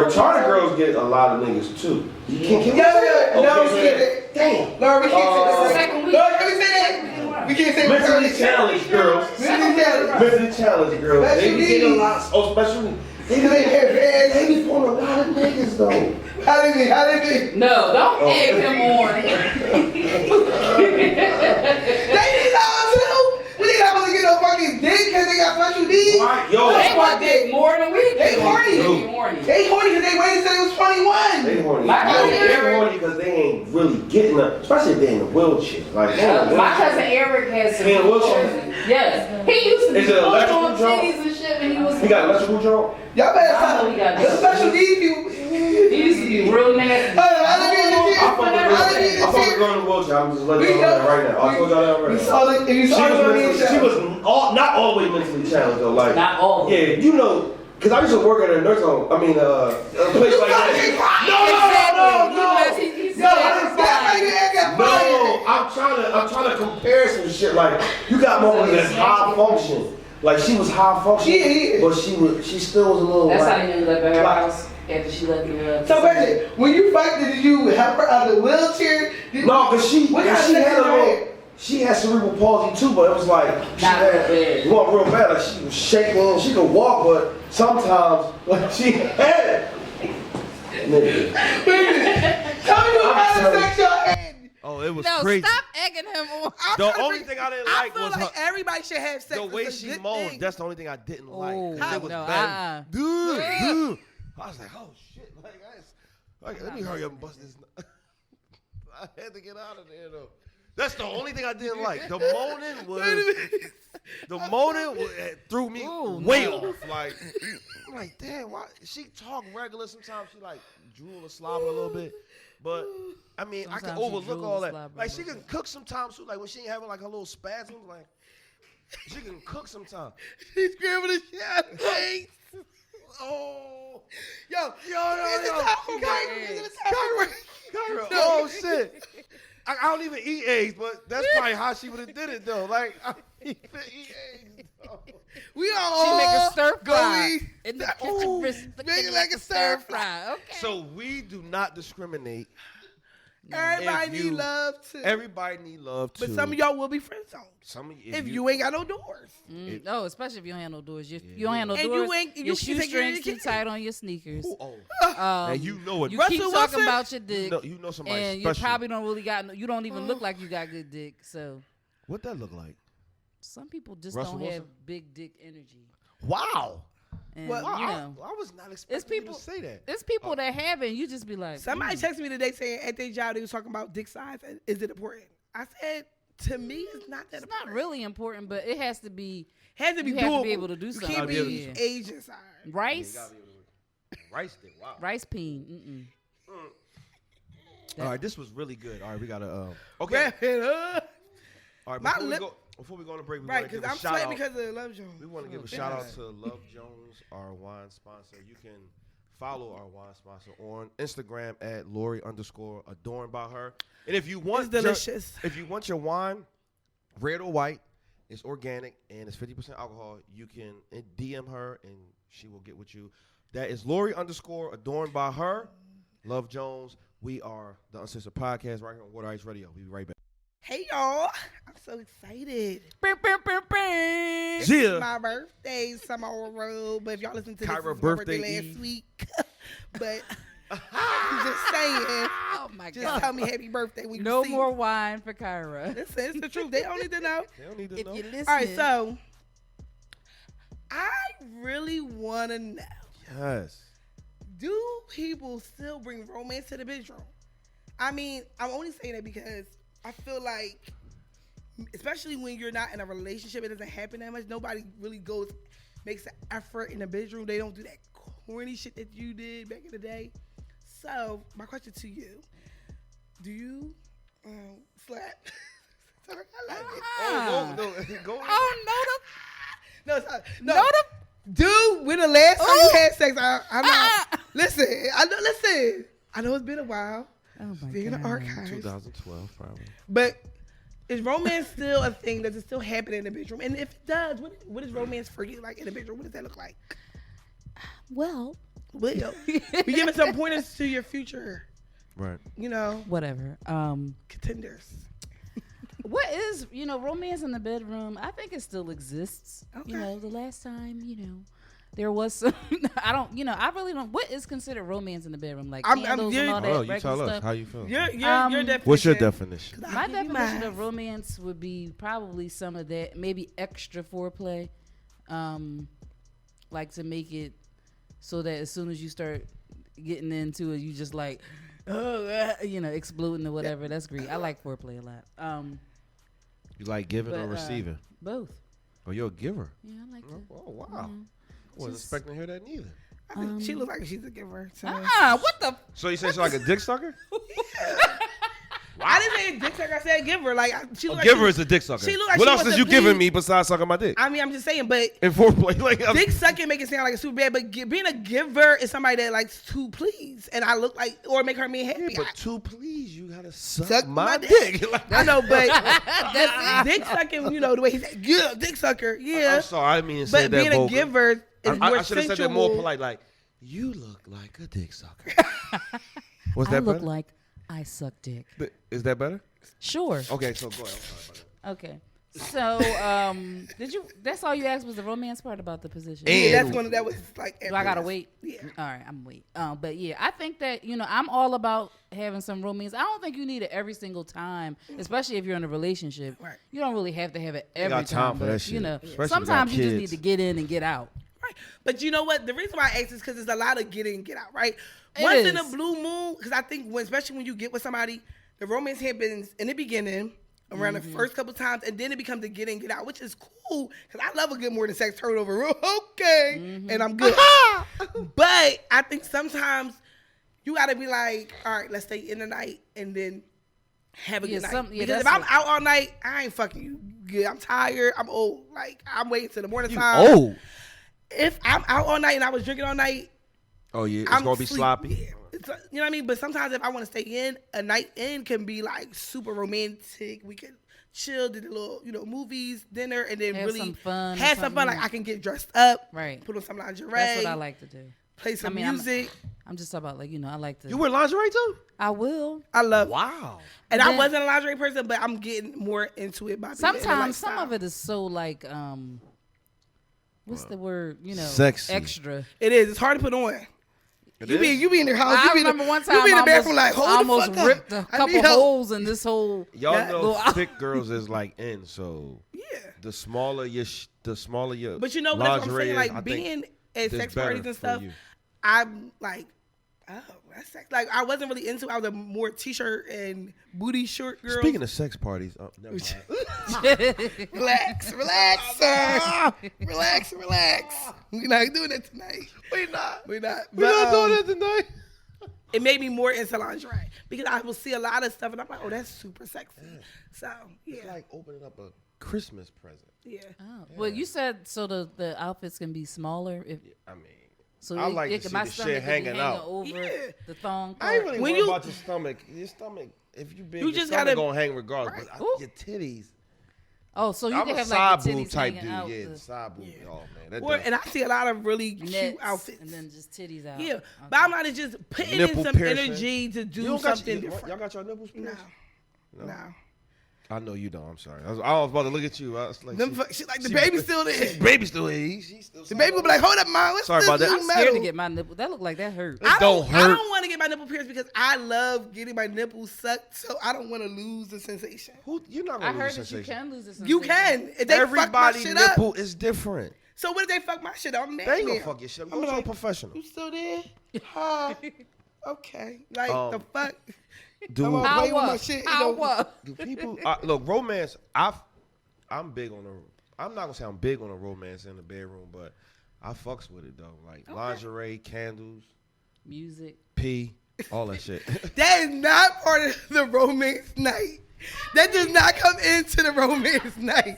retarded girls get a lot of niggas too. Damn. No, we can't say that. No, can we say that? We can't say mentally challenged girls. Mentally challenged girls. They be getting a lot. Oh, especially they be pulling a lot of niggas though. How they be? No, don't egg him on. They need love too. We ain't not gonna get no fucking dick because they got special needs. Right, yo. They want dick more than we do. They horny. They horny because they waited till they was 21. They horny. They're horny because they ain't really getting up, especially if they're in a wheelchair. Like my cousin Eric has some. In a wheelchair? Yes. He used to be electrical titties and shit when he was. He got electrical jaw? Y'all better stop. The special needs people. He used to be real nasty. I'm fucking going to the wheelchair. I'm just letting you know that right now. I told y'all that right now. She was not all the way mentally challenged though. Like not all. Yeah, you know, because I used to work at a nurse home. I mean, a place like that. No, I'm trying to compare some shit. Like you got moments that's high function. Like she was high function, but she still was a little. That's how you ended up at her house after she left you. So basically, when you fucked her, did you help her out of the wheelchair? No, because she had a little. She had cerebral palsy too, but it was like it wasn't real bad. Like she was shaking, she could walk, but sometimes like she had. Nigga. Tell me how to sex your head. Oh, it was crazy. Stop egging him on. The only thing I didn't like was like everybody should have sex. The way she moaned. That's the only thing I didn't like. It was bad. Dude. I was like, oh shit! Like, let me hurry up and bust this. I had to get out of there though. That's the only thing I didn't like. The moaning threw me way off. Like, I'm like, damn, why? She talk regular. Sometimes she like drool or slobber a little bit. But, I mean, sometimes I can overlook all that. Like, she can cook sometimes too. Like, when she ain't having like her little spasms, like, she can cook sometimes. She's grabbing the shit out of face. Oh. Yo. Kyra. Oh, shit. I don't even eat eggs, but that's probably how she would have did it though. Like I don't even eat eggs. Though. We all she make a stir fry in the kitchen. Make it like a stir fry. Okay. So we do not discriminate. Everybody need love too. Everybody need love too. But some of y'all will be friend zoned. Some of if you ain't got no doors. No, especially if you don't have no doors. You don't have no doors. Your shoestrings too tight on your sneakers. And you know it. You keep talking about your dick. You know somebody and special. You probably don't really got. You don't even look like you got good dick. So what that look like? Some people just Russell don't have Wilson? big dick energy. Wow. And, Well, you know, I was not expecting you to say that. it's people that have it. And you just be like, Somebody texted me today saying at their job they was talking about dick size. And is it important? I said, to me, it's not that it's important. not really important, but it has to be. Has to be You doable. have to be able to do You something. can't You be Yeah. Asian size. Rice, Rice dick. Wow. rice peen. All right, this was really good. All right, we gotta. Okay. Wrap it up. All right, My before we go on a break, we Right, want to because give a I'm shout sweating out. because of Love Jones. We want to give a shout out to Love Jones, our wine sponsor. You can follow our wine sponsor on Instagram at Lori_adorned by her. And if you want It's delicious. if you want your wine, red or white, it's organic and it's 50% alcohol. You can DM her and she will get with you. That is Lori_adorned by her. Love Jones. We are the Uncensored Podcast right here on Water Ice Radio. We'll be right back. Hey, y'all. I'm so excited. Yeah. It's my birthday tomorrow. But if y'all listen to this, Kyra it was my birthday birthday Eve. last week. But I'm just saying. Oh my Just god! tell me happy birthday when you No see more it. wine for Kyra. Listen, it's the truth. They don't need to know. They don't need to If know. you listen, All right, so I really want to know, Yes. do people still bring romance to the bedroom? I mean, I'm only saying that because I feel like, especially when you're not in a relationship, it doesn't happen that much. Nobody really makes an effort in the bedroom. They don't do that corny shit that you did back in the day. So, my question to you, do you slap? Sorry, I like it. Oh, no, go ahead. oh No, it's not. no, No, no, dude, when the last time you Ooh. had sex, I'm not. Listen, I know it's been a while. Oh my Being in the god! archives. 2012, probably. But is romance still a thing? Does it still happen in the bedroom? And if it does, what is romance for you like in the bedroom? What does that look like? Well, Well, we giving some pointers to your future, Right. whatever. contenders. What is romance in the bedroom? I think it still exists. Okay. The last time there was some. I really don't. What is considered romance in the bedroom? Like candles and all that Oh, regular you tell us. stuff. How you feel? Your definition. What's your definition? My I'll give you definition mine. of romance would be probably some of that, maybe extra foreplay, like to make it so that as soon as you start getting into it, you just like, exploding or whatever. That's great. I like foreplay a lot. You like giving or But, receiving? Both. Oh, you're a giver. Yeah, I like that. Oh, wow. Mhm. Wasn't Just- expecting to hear that neither. I think she looks like she's a giver. So. What the? So you say she's like a dick sucker? I didn't say dick sucker. I said giver. Like she A look giver like is a dick sucker. she look like What she else wants is to you giving please- me besides sucking my dick? I mean, I'm just saying, but In foreplay, like dick sucking make it sound like it's super bad. But being a giver is somebody that likes to please, and I look like or make her man happy. Yeah, but to please, you gotta suck, Suck my my dick. Like, I know, but dick sucking, the way he said, yeah, dick sucker, yeah. I'm sorry, I didn't mean to say But that being a vulgar. giver is more I should have said that more sensual. polite. Like, you look like a dick sucker. Was I that look better? like I suck dick. Is that better? Sure. Okay, so go ahead. I'm sorry about that. Okay. So, that's all you asked was the romance part about the position? And- Yeah, that's one that was like. Do I gotta wait? Yeah. All right, I'm wait. But yeah, I think that I'm all about having some romance. I don't think you need it every single time, especially if you're in a relationship. Right. You don't really have to have it every got time for but, that shit, especially if you got sometimes you just kids. need to get in and get out. Right. But you know what? The reason why I asked is because there's a lot of get in, get out, right? It Once in is. a blue moon, because I think especially when you get with somebody, the romance happens in the beginning, around the first couple times, and then it becomes the get in, get out, which is cool, because I love a good more than sex turnover. Okay. And I'm good. But I think sometimes you got to be like, all right, let's stay in the night and then have a Yeah, good night. some- yeah, Because if that's I'm what- out all night, I ain't fucking you good. I'm tired. I'm old. Like, I'm waiting till the morning You time. old. If I'm out all night and I was drinking all night, Oh, yeah, it's I'm going to be sleep. sloppy. Yeah. It's, you know what I mean? But sometimes if I want to stay in, a night in can be like super romantic. We can chill, do the little, movies, dinner, and then Have really some fun or have some fun. something. Like I can get dressed up, Right. put on some lingerie, That's what I like to do. play some I'm- music. I'm just talking about I like to. You wear lingerie too? I will. I love Wow. And I Then- wasn't a lingerie person, but I'm getting more into it by being in the Sometimes some lifestyle. of it is so like what's the word? Sexy. Extra. It is. It's hard to put on. You be in your house. I you be in remember the, one time you be in the I bathroom like, hold almost the fuck ripped up. a I couple need help. holes in this whole. Y'all Yeah. know Little- thick girls is like in, so Yeah. the smaller your But you know what I'm saying? Like I being at it's sex parties better and for stuff, you. I'm like, oh, that's sex. Like I wasn't really into. I was a more t-shirt and booty short girl. Speaking of sex parties, never mind. relax, sir. relax. We're not doing it tonight. We're not We're not But, doing it tonight. It made me more into lingerie because I will see a lot of stuff and I'm like, oh, that's super sexy. Yeah. So yeah, It's like opening up a Christmas present. yeah. Oh. Well, you said so the outfits can be smaller. If I mean, so, I like to see my the stomach shit could be hanging out. over Yeah. the thong. I ain't really When worried you- about your stomach. Your stomach, if you big, You your just stomach gotta- gonna hang regardless. Right. But Ooh. your titties. Oh, so you I'm can a have side like the boob titties type hanging dude. out. Yeah, the side boob. Yeah. Oh man, that Or, does. and I see a lot of really cute nets outfits. and then just titties out. Yeah, Okay. but I'm not just putting Nipple in some piercing. energy to You do don't got something your, different. y'all got your nipples No, pierced? no. I know you don't. I'm sorry. I was about to look at you. I was like, She like the baby's still there. Baby's still here. She's still. The baby will be like, hold up, mom. What's Sorry this about that. new I'm scared metal? to get my nipple. That look like that hurt. It don't I hurt. don't want to get my nipple pierced because I love getting my nipples sucked, so I don't want to lose the sensation. You're not I gonna heard lose that you sensation. can lose this. You can. If they fuck my Everybody's shit up. nipple is different. So what if they fuck my shit up? I'm mad They ain't gonna now. fuck your shit. I'm Go to a like, professional. you still there? Huh? Okay. Like the fuck? Dude, I'm all How playing with my what? shit. How you know. what? do people look romance? I'm big on I'm not gonna say I'm big on a romance in the bedroom, but I fucks with it though. Like lingerie, candles, Music. pee, all that shit. That is not part of the romance night. That does not come into the romance night.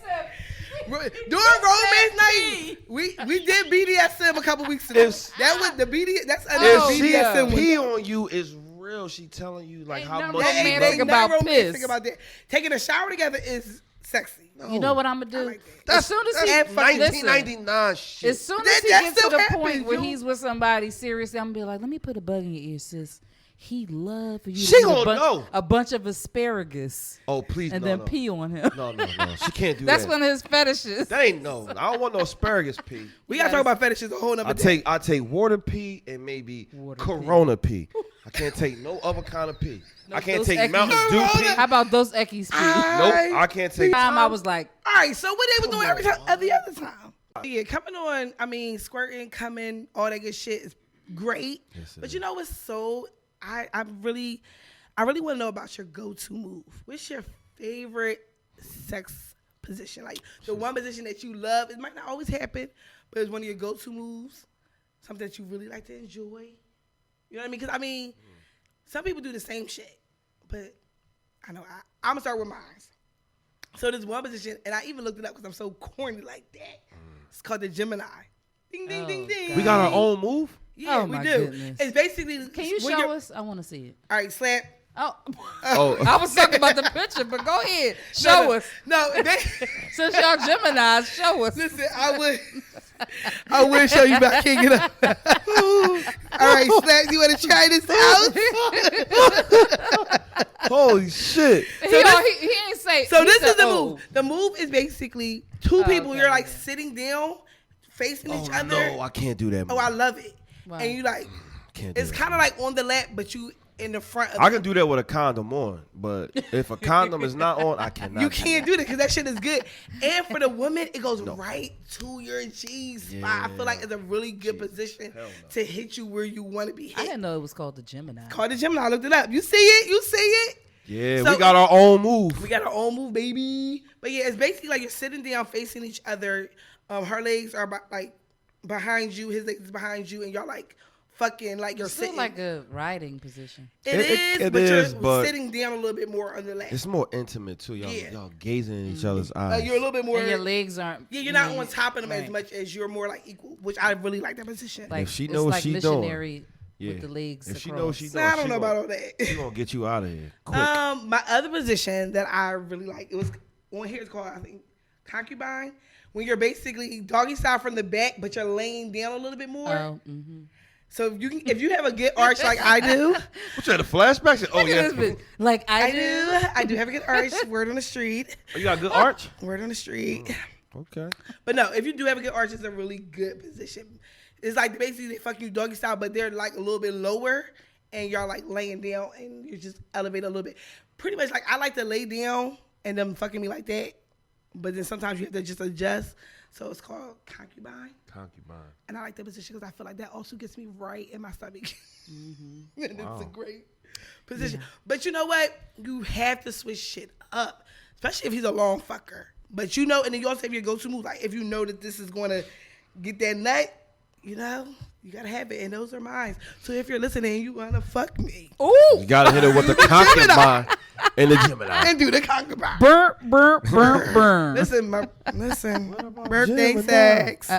During romance night, we did BDSM a couple weeks ago. That was the BDSM. That's under Oh, If BDSM. she yeah. one. pee on you is real. She telling you like Ain't how no much. That she ain't romantic love you. about not romantic piss. about that. Taking a shower together is sexy. You know what I'm gonna do? I like that. As soon as he That's listen, 1999 shit. as soon as That- he that gets to still the happens, point where you- he's with somebody seriously, I'm gonna be like, let me put a bug in your ear, sis. He love for you She to eat gonna know. a bunch of asparagus Oh please, and no, then no. pee on him. No, she can't do That's that. one of his fetishes. That ain't no. I don't want no asparagus pee. We gotta talk about fetishes a whole nother day. I take water pee and maybe Water Corona pee. I can't take no other kind of pee. I can't those take Eckies. Mountain Dew pee. How about those Eckies pee? Nope, I can't take. Time I was like, All right, so what they was doing every other time. Yeah, coming on, I mean, squirting, coming, all that good shit is great. Yes, it but is. you know what's so, I really want to know about your go-to move. What's your favorite sex position? Like the one position that you love. It might not always happen, but it's one of your go-to moves. Something that you really like to enjoy. You know what I mean? Because I mean, some people do the same shit, but I know I'm gonna start with mine. So there's one position, and I even looked it up because I'm so corny like that. It's called the Gemini. Ding, ding, Oh, ding, ding. We got our own move. Yeah, Oh, we my do. goodness. It's basically. can you when show you're- us? I want to see it. All right, Slap. Oh, Oh. I was talking about the picture, but go ahead, show us. No, they, Since y'all Geminis, show us. listen, I would show you about King It Up. All right, Slap, you want to try this out? Holy shit! He ain't say. So he this said, is the oh. move. The move is basically two people. okay, You're like yeah. sitting down, facing each Oh other. no, I can't do that. Oh, I love it. Wow. And you like, Can't do it's that. kind of like on the lap, but you in the front of I can do that with a condom on, but if a condom is not on, I cannot. You can't do that because that shit is good. And for the woman, it goes right to your G spot. I feel like it's a really good position Hell no. to hit you where you want to be I hit. didn't know it was called the Gemini. Call the Gemini. I looked it up. You see it? You see it? Yeah, So- we got our own move. We got our own move, baby. But yeah, it's basically like you're sitting down facing each other. Her legs are behind you. His legs is behind you, and y'all like fucking like you're It's still sitting. like a riding position. It is, it but is, you're but sitting down a little bit more on the lap. It's more intimate too. Y'all, Yeah. y'all gazing in each other's eyes. Like you're a little bit more. And your legs aren't. Yeah, you're not on top of them as right. much as you're more like equal, which I really like that position. Like, If she it's know what like she doing, missionary yeah. with the legs If she across. knows what she doing, Nah, I don't she know gonna- about all that. She gonna get you out of here quick. My other position that I really like, it was on here. It's called, I think, concubine. When you're basically doggy style from the back, but you're laying down a little bit more. Oh, mm-hmm. So if you have a good arch like I do, What you had the flashbacks? Oh Look at yeah. this bitch. Like I do. I do have a good arch. Word on the street. Oh, you got a good arch. Word on the street. Okay. But no, if you do have a good arch, it's a really good position. It's like basically they fuck you doggy style, but they're like a little bit lower, and y'all like laying down, and you just elevate a little bit. Pretty much like I like to lay down and them fucking me like that. but then sometimes you have to just adjust. So it's called concubine. Concubine. And I like that position because I feel like that also gets me right in my stomach. Mm-hmm. And it's a great position. Yeah. But you know what? You have to switch shit up, especially if he's a long fucker. But you know, and then you also have your go-to move. Like if you know that this is going to get that nut, you know, you got to have it. And those are mine. So if you're listening, you want to fuck me. Ooh. You got to hit it with the concubine and the Gemini. And do the concubine. Burn. Listen, birthday sex.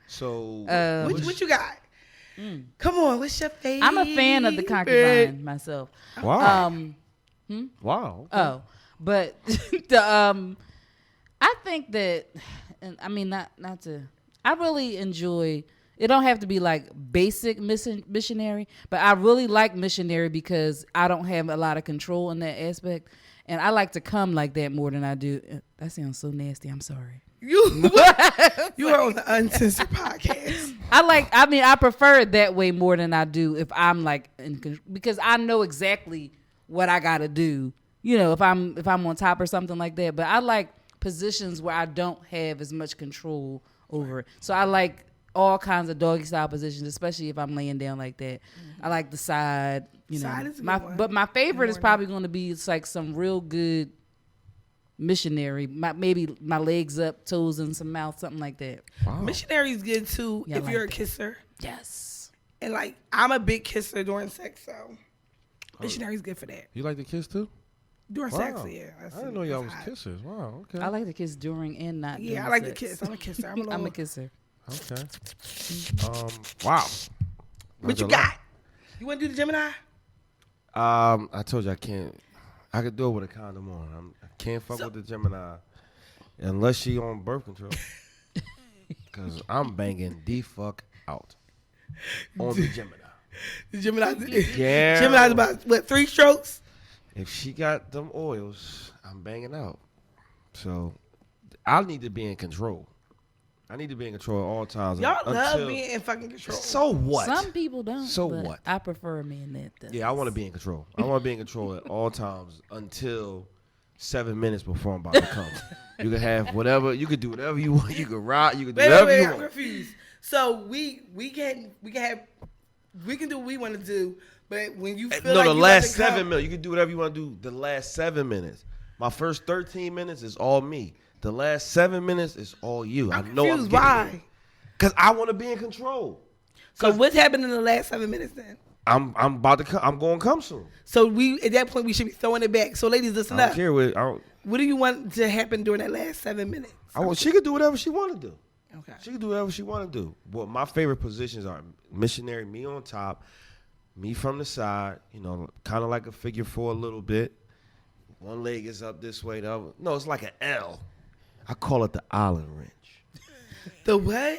So what you got? Come on, what's your favorite? I'm a fan of the concubine myself. Wow. Wow. Okay. Oh, but the I think that, and I mean not to. I really enjoy. It don't have to be like basic missionary, but I really like missionary because I don't have a lot of control in that aspect, and I like to come like that more than I do. That sounds so nasty. I'm sorry. You are on the Uncensored Podcast. I prefer it that way more than I do if I'm like because I know exactly what I gotta do. You know, if I'm on top or something like that. But I like positions where I don't have as much control over it. So I like all kinds of doggy style positions, especially if I'm laying down like that. Mm-hmm. I like the side. You know, side is a good one. But my favorite is probably going to be it's like some real good missionary. Maybe my legs up, toes in some mouth, something like that. Wow. Missionary is good too if you're a kisser. Yes. And like I'm a big kisser during sex, so missionary is good for that. You like to kiss too? During sex, yeah. I didn't know y'all was kissers. Wow, okay. I like to kiss during and not during I like sex. to kiss. I'm a kisser. I'm a kisser. Okay. Wow. What you got? You want to do the Gemini? I told you I can't. I could do it with a condom on. I can't fuck with the Gemini unless she on birth control. Because I'm banging the fuck out on the Gemini. The Gemini. Yeah. Gemini's about, what, 3 strokes? If she got them oils, I'm banging out. So I need to be in control. I need to be in control at all times. Y'all love being in fucking control. So what? Some people don't. So what? I prefer me in that. Yeah, I want to be in control. I want to be in control at all times until 7 minutes before I'm about to come. You can have whatever. You can do whatever you want. You can ride. You can do whatever you want. I'm confused. So we can do what we want to do, but when you feel like the last 7 minutes, you can do whatever you want to do. The last 7 minutes. My first 13 minutes is all me. The last 7 minutes is all you. I'm confused. Why? Because I want to be in control. So what's happened in the last 7 minutes then? I'm about to come. I'm going to come soon. So at that point we should be throwing it back. So ladies, listen up. I don't care what do you want to happen during that last 7 minutes? She could do whatever she want to do. Okay. She can do whatever she want to do. Well, my favorite positions are missionary, me on top, me from the side, kind of like a figure 4 a little bit. One leg is up this way, the other. No, it's like an L. I call it the Allen wrench. The what?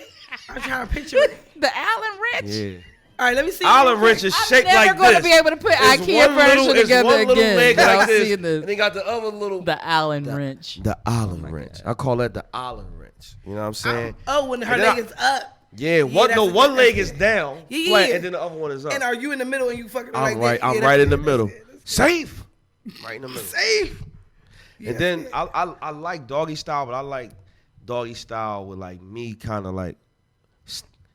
I'm trying to picture it. The Allen wrench? Yeah. All right, let me see. Allen wrench is shaped like this. I'm never going to be able to put IKEA furniture together again. Leg like this, and they got the other little. The Allen wrench. The Allen wrench. I call that the Allen wrench. You know what I'm saying? When her leg is up. Yeah, one leg is down, flat, and then the other one is up. And are you in the middle and you fucking I'm like right. that? I'm right in the middle. Safe. Right in the middle. Safe. And then I like doggy style, but I like doggy style with like me kind of like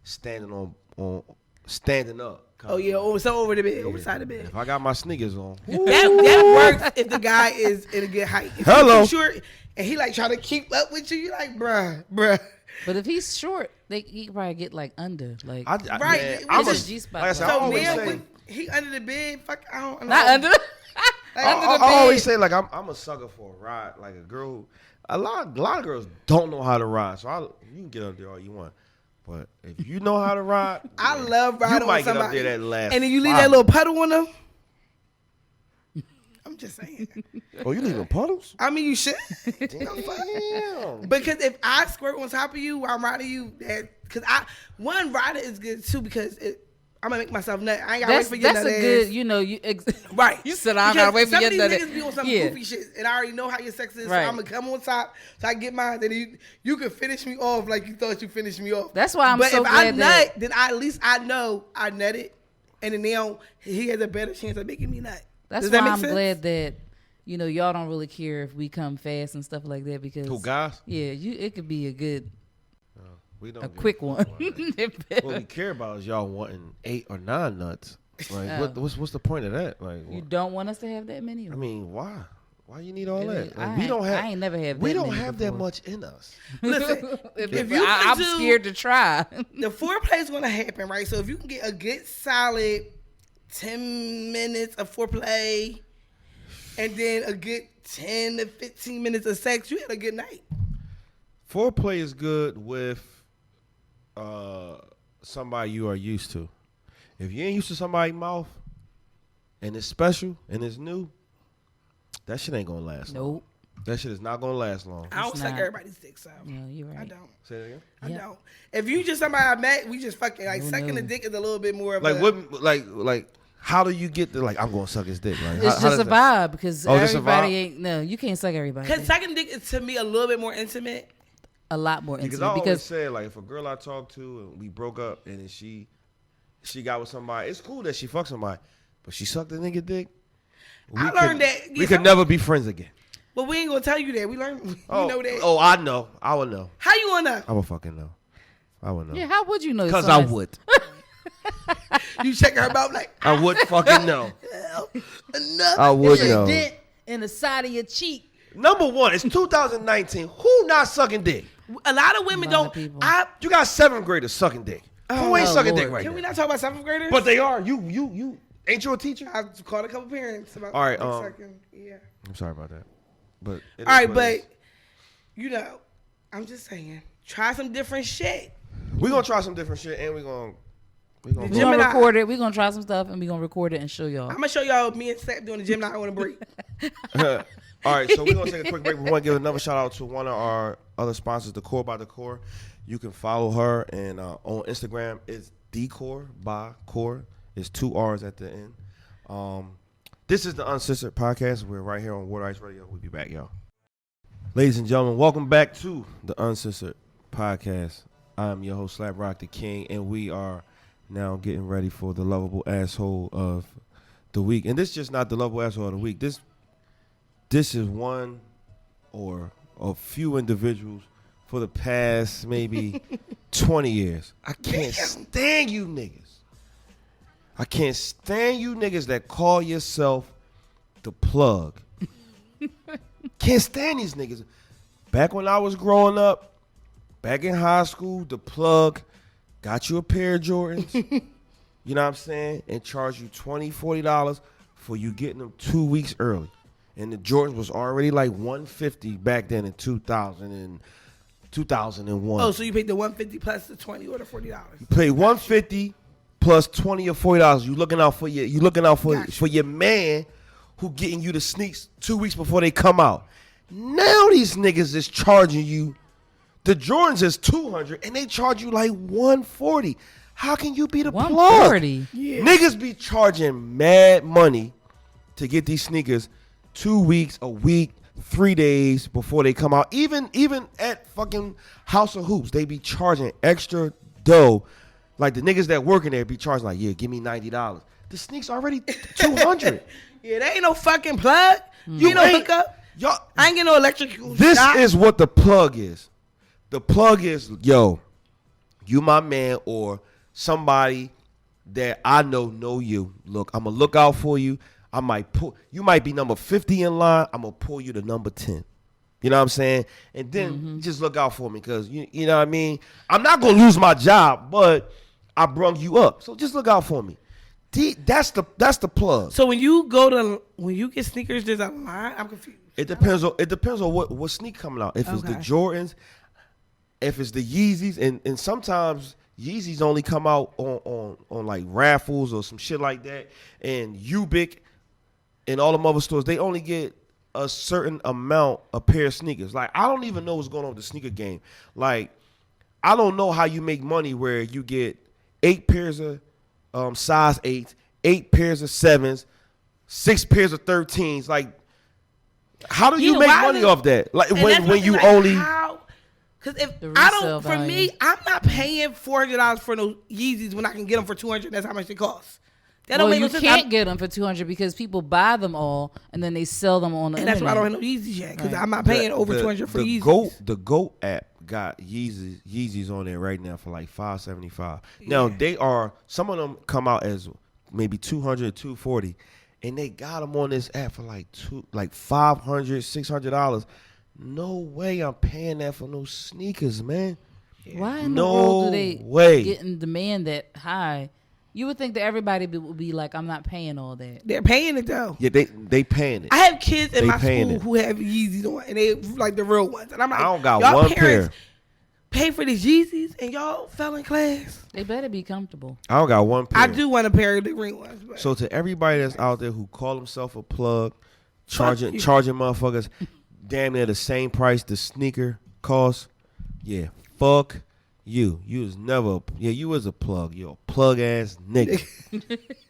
standing up. Over the bed, over side of the bed. If I got my sneakers on, that works if the guy is in a good height. If Hello. he's short and he like trying to keep up with you, you like, bruh. But if he's short, he can probably get like under, like right. Man, I'm a G-spot. Like I said, I always say, when he under the bed, fuck, I don't know. Not under. I always say like I'm a sucker for a ride, like a girl. A lot of girls don't know how to ride, so you can get up there all you want. But if you know how to ride, I love riding on somebody. You might get up there that last. And then you leave that little puddle on them. I'm just saying. Oh, you leaving puddles? I mean, you should. Damn. Because if I squirt on top of you while I'm riding you, one rider is good too because I'm gonna make myself nut. I ain't gotta wait for your nut. That's a good, right. You said I gotta wait for your nut. Some of these niggas be on some goofy shit, and I already know how your sex is, so I'm gonna come on top, so I get mine. Then you can finish me off like you thought you finished me off. That's why I'm so glad. But if I nut, then at least I know I nutted, and then now he has a better chance of making me nut. That's why I'm glad that y'all don't really care if we come fast and stuff like that because Who, guys? Yeah, it could be a good, We don't a quick one. What we care about is y'all wanting 8 or 9 nuts. Like, what's the point of that? Like, you don't want us to have that many? I mean, why? Why you need all that? Like, I ain't never had. We that don't many have before. that much in us. Listen, I'm scared to try. The foreplay is gonna happen, right? So if you can get a good solid 10 minutes of foreplay, and then a good 10 to 15 minutes of sex, you had a good night. Foreplay is good with somebody you are used to. If you ain't used to somebody's mouth, and it's special and it's new, that shit ain't gonna last long. Nope. That shit is not gonna last long. I don't suck everybody's dick, so. No, you're right. I don't. Say that again? I don't. If you just somebody I met, we just fucking like sucking the dick is a little bit more of like how do you get to like I'm gonna suck his dick? Like, It's just a vibe because everybody vibe? ain't. No, you can't suck everybody. Because sucking dick is to me a little bit more intimate. A lot more Because intimate. I always say like if a girl I talk to and we broke up and then she got with somebody, it's cool that she fucked somebody, but she sucked the nigga dick. I learned that we could never be friends again. But we ain't gonna tell you that. We learned. We know that. Oh, I know. I would know. How you gonna know? I would fucking know. I would know. Yeah, how would you know? Because I would. You check her out like I would fucking know. Enough. I would There's know. a dent in the side of your cheek. Number one, it's 2019. Who not sucking dick? A lot of women don't. People. You got 7th graders sucking dick. Who ain't sucking dick right Can now? we not talk about 7th graders? But they are. You ain't you a teacher? I've called a couple parents about. All right, sucking. Yeah. I'm sorry about that. But All right, but I'm just saying, try some different shit. we're gonna try some different shit, and we're gonna We're gonna record it. We're gonna try some stuff, and we're gonna record it and show y'all. I'm gonna show y'all me and Slap doing the gym. Not on a break. All right, so we're gonna take a quick break. We want to give another shout out to one of our other sponsors, Decor by Decor. You can follow her and on Instagram. It's Decor by Core. It's 2 R's at the end. This is the Uncensored Podcast. We're right here on Water Ice Radio. We'll be back, y'all. Ladies and gentlemen, welcome back to the Uncensored Podcast. I'm your host, Slap Roc Da King, and we are now getting ready for the lovable asshole of the week. And this is just not the lovable asshole of the week. This is one or a few individuals for the past maybe 20 years. I can't stand you niggas. I can't stand you niggas that call yourself the plug. Can't stand these niggas. Back when I was growing up, back in high school, the plug got you a pair of Jordans, you know what I'm saying, and charged you $20, $40 for you getting them 2 weeks early. And the Jordans was already like $150 back then in 2001. Oh, so you paid the $150 plus the $20 or the $40? You pay $150 plus $20 or $40. You looking out for your man who getting you the sneaks 2 weeks before they come out. Now these niggas is charging you. The Jordans is $200 and they charge you like $140. How can you be the plug? $140. Yeah. Niggas be charging mad money to get these sneakers 2 weeks, a week, 3 days before they come out. Even at fucking House of Hoops, they be charging extra dough. Like the niggas that work in there be charging like, yeah, give me $90. The sneaks already $200. Yeah, they ain't no fucking plug. You know hookup. Y'all, I ain't getting no electrical. this shock. is what the plug is. The plug is, yo, you my man or somebody that I know you. Look, I'm going to look out for you. You might be number 50 in line. I'm going to pull you to number 10. You know what I'm saying? And then just look out for me because, you know what I mean? I'm not going to lose my job, but I brung you up. So just look out for me. That's the plug. So when you get sneakers, there's a line. I'm confused. It depends on what sneak coming out. If it's the Jordans, if it's the Yeezys, and sometimes Yeezys only come out on like raffles or some shit like that. And Ubik and all the other stores, they only get a certain amount a pair of sneakers. Like, I don't even know what's going on with the sneaker game. Like, I don't know how you make money where you get 8 pairs of size 8s, 8 pairs of 7s, 6 pairs of 13s. Like, how do you make money off that? Like, when you only... Because if I don't, for me, I'm not paying $400 for those Yeezys when I can get them for $200. That's how much they cost. That don't make no you sense. can't get them for $200 because people buy them all and then they sell them on the And internet. that's why I don't have no Yeezys yet because I'm not paying over $200 for Yeezys. The GOAT app got Yeezys on there right now for like $575. Now they are, some of them come out as maybe $200, $240, and they got them on this app for like $500, $600. No way I'm paying that for no sneakers, man. Why in the world do they get in demand that high? You would think that everybody would be like, I'm not paying all that. They're paying it though. Yeah, they paying it. I have kids in my school who have Yeezys on, and they like the real ones. And I'm like, I don't got y'all one parents pair. Pay for these Yeezys, and y'all fell in class. They better be comfortable. I don't got one pair. I do want a pair of the green ones. But. So to everybody that's out there who call themselves a plug, charging motherfuckers damn near the same price the sneaker costs, yeah, fuck you. You was never, you was a plug. You're a plug ass nigga.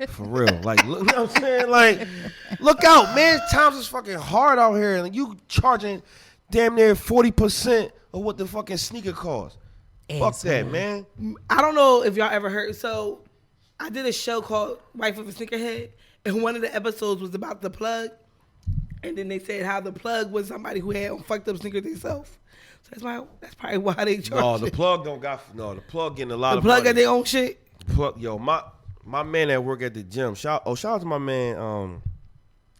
For real. Like, look, you know what I'm saying? Like, look out, man. Times is fucking hard out here. And you charging damn near 40% of what the fucking sneaker costs. Fuck that, man. I don't know if y'all ever heard. So, I did a show called Wife of a Sneakerhead, and one of the episodes was about the plug. And then they said how the plug was somebody who had fucked up sneakers themselves. So that's probably why they charge. No, the plug the plug getting a lot of money. The plug money. got their own shit. Plug, my man that work at the gym. Shout out to my man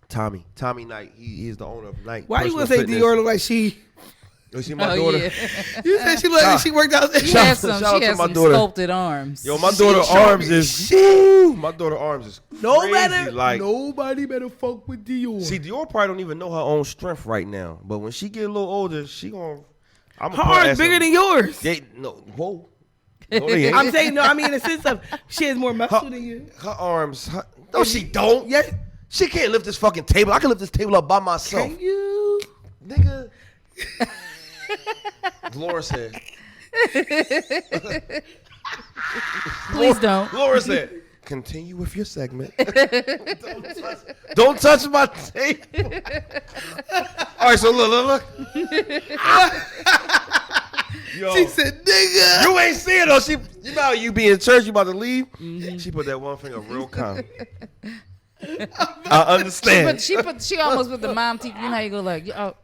Tommy Knight. He's the owner of Knight. Why you want to say Dior look like she? You see my daughter? Yeah. You said she looked like she worked out. She has some sculpted arms. Yo, my daughter arms is crazy. Like, nobody better fuck with Dior. See, Dior probably don't even know her own strength right now. But when she get a little older, she gonna. Her arms bigger than yours. Whoa. No, they ain't. I'm saying no. I mean in the sense of she has more muscle than you. Her arms. No, she don't. Yeah, she can't lift this fucking table. I can lift this table up by myself. Can you, nigga? Laura said. Please don't. Laura said, continue with your segment. Don't touch my tape. All right, so look. Yo, she said, nigga. You ain't see it though. You know how you be in church, you about to leave? Mm-hmm. She put that one finger real calm. I understand. She almost put the mom teeth. You know how you go like, oh.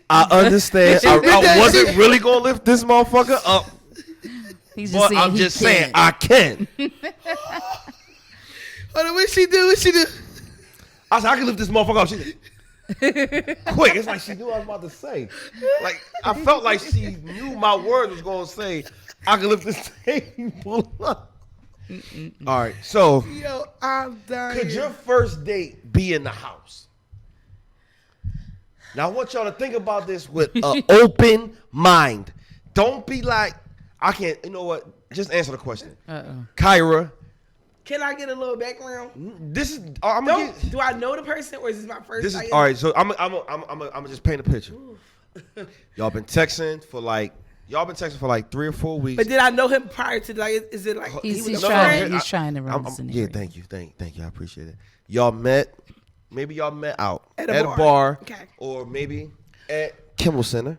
I understand. I wasn't really gonna lift this motherfucker up. He's just I'm just saying I can. Hold on, what she do? I said I can lift this motherfucker up. She said, quick. It's like she knew what I was about to say. Like I felt like she knew my words was gonna say I can lift this table up. All right, so yo, I'm dying. Could your first date be in the house? Now I want y'all to think about this with an open mind. Don't be like, I can't. You know what? Just answer the question. Kyra. Can I get a little background? This is. Do I know the person or is this my first? This is all right. So I'm gonna just paint a picture. Y'all been texting for like 3 or 4 weeks. But did I know him prior to like? Is it like he's trying to run the scenario? Yeah, thank you. I appreciate it. Y'all met. Maybe y'all met out at a bar, okay. Or maybe at Kimmel Center.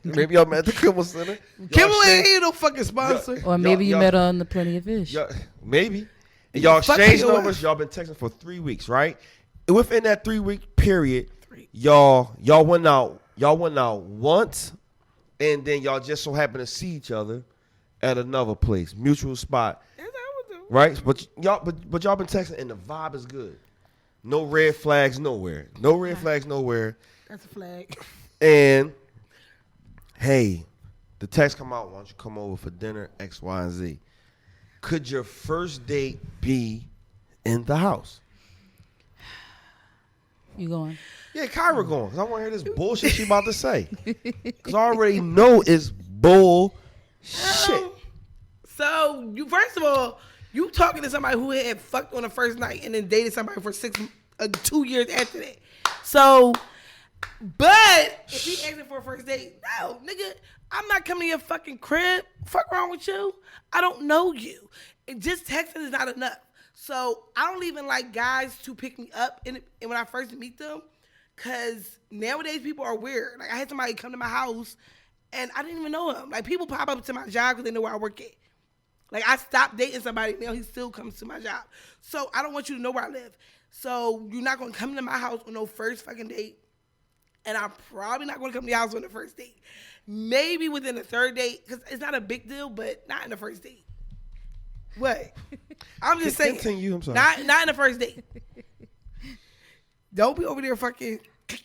Maybe y'all met at the Kimmel Center. Kimmel ain't no fucking sponsor. Or maybe you met on the Plenty of Fish. Maybe. And y'all exchanged numbers. Y'all been texting for 3 weeks, right? And within that 3-week period, y'all went out once, and then y'all just so happened to see each other at another place, mutual spot. Right? But y'all been texting and the vibe is good. No red flags nowhere. That's a flag. And hey, the text come out, why don't you come over for dinner, X, Y, and Z. Could your first date be in the house? You going? Yeah, Kyra going. Because I want to hear this bullshit she about to say. Because I already know it's bullshit. So, first of all, you talking to somebody who had fucked on the first night and then dated somebody for 2 years after that. So, but if he asking for a first date, no, nigga, I'm not coming to your fucking crib. Fuck wrong with you? I don't know you. And just texting is not enough. So I don't even like guys to pick me up and when I first meet them, because nowadays people are weird. Like I had somebody come to my house and I didn't even know him. Like people pop up to my job because they know where I work at. Like, I stopped dating somebody, now he still comes to my job. So I don't want you to know where I live. So you're not going to come to my house on no first fucking date. And I'm probably not going to come to your house on the first date. Maybe within the third date, because it's not a big deal, but not in the first date. What? I'm just saying. Continue, I'm sorry. Not in the first date. Don't be over there fucking.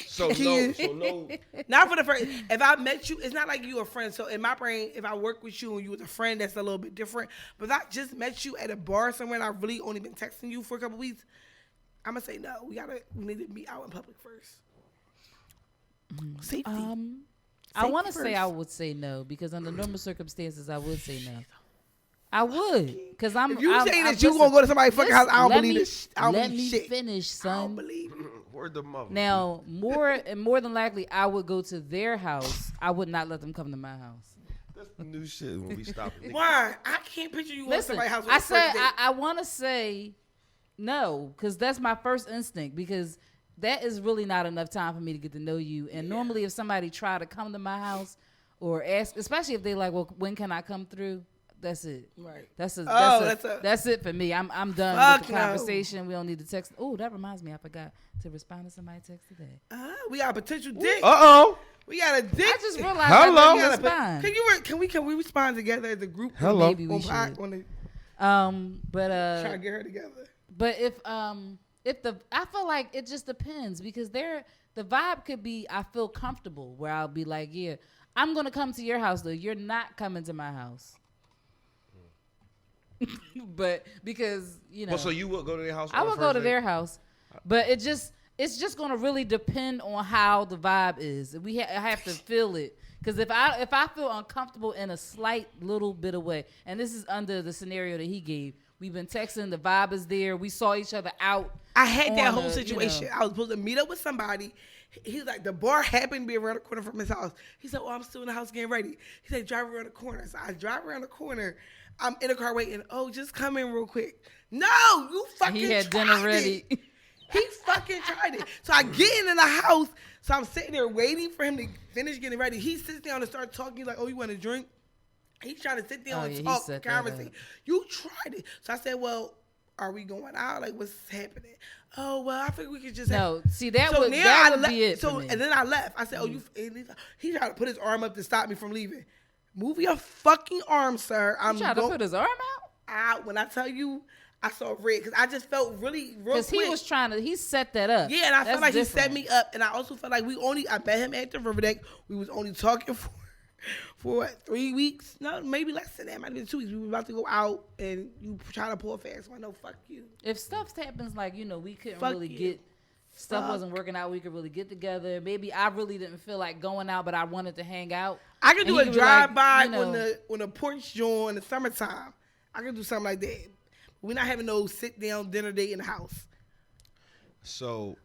So no. Not for the first. If I met you, it's not like you a friend. So in my brain, if I work with you and you was a friend, that's a little bit different. But if I just met you at a bar somewhere and I've really only been texting you for a couple weeks, I'm gonna say no. We need to meet out in public first. Safety. I want to say I would say no because under normal circumstances I would say no. I would because I'm. If you saying that you gonna go to somebody's fucking house, I don't believe this. I don't let believe me shit. finish, son. I don't believe it. Word the mother. Now, more than likely, I would go to their house. I would not let them come to my house. That's the new shit when we stop it. Why? I can't picture you going to somebody's house. I said I want to say no because that's my first instinct because that is really not enough time for me to get to know you. And normally, if somebody try to come to my house or ask, especially if they like, well, when can I come through? That's it. Right. That's it for me. I'm done with the conversation. We don't need to text. Oh, that reminds me, I forgot to respond to somebody's text today. We got a potential dick. We got a dick. I just realized Hello. I didn't respond. Can we respond together as a group? Hello. Maybe we should. But try to get her together. But I feel like it just depends because the vibe could be I feel comfortable where I'll be like, yeah, I'm gonna come to your house though. You're not coming to my house. But because so you would go to their house? I would go to their house, but it's just gonna really depend on how the vibe is. I have to feel it because if I feel uncomfortable in a slight little bit of way, and this is under the scenario that he gave. We've been texting. The vibe is there. We saw each other out. I had that whole situation. I was supposed to meet up with somebody. He's like, the bar happened to be around the corner from his house. He said, I'm still in the house getting ready. He said, drive around the corner. So I drive around the corner. I'm in the car waiting. Oh, just come in real quick. No, you fucking tried it. He had dinner ready. He fucking tried it. So I get in the house. So I'm sitting there waiting for him to finish getting ready. He sits down and starts talking. He's like, oh, you want a drink? He's trying to sit down and talk, conversation. You tried it. So I said, well, are we going out? Like, what's happening? Oh, well, I think we could just... See, that would be it for me. And then I left. I said, he tried to put his arm up to stop me from leaving. Move your fucking arm, sir. He tried to put his arm out? When I tell you, I saw red because I just felt real quick. Because he was he set that up. Yeah, and I felt like he set me up. And I also felt like I met him at the river deck. We was only talking for what, 3 weeks? No, maybe less than that. Might have been 2 weeks. We were about to go out, and you try to pull a fast one. No, fuck you. If stuff happens like, we couldn't really get, stuff wasn't working out, we could really get together. Maybe I really didn't feel like going out, but I wanted to hang out. I could do a drive-by on the porch joint in the summertime. I could do something like that. We're not having no sit-down dinner date in the house. So,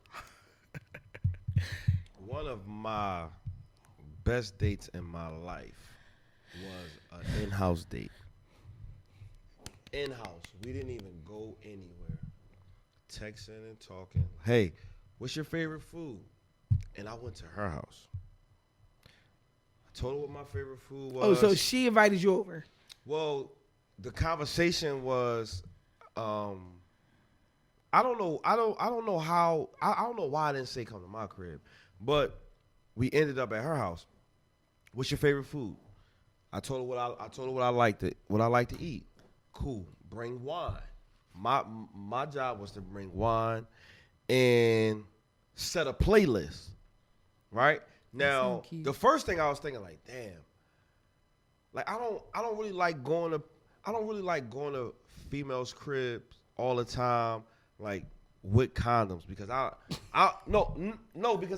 one of my best dates in my life was an in-house date. In-house. We didn't even go anywhere. Texting and talking. Hey, what's your favorite food? And I went to her house. I told her what my favorite food was. Oh, so she invited you over. Well, the conversation was, I don't know why I didn't say come to my crib, but we ended up at her house. What's your favorite food? I told her what I like to eat. Cool. Bring wine. My job was to bring wine and set a playlist. Right? Now, the first thing I was thinking, like, damn. Like, I don't really like going to females' cribs all the time, like with condoms, because because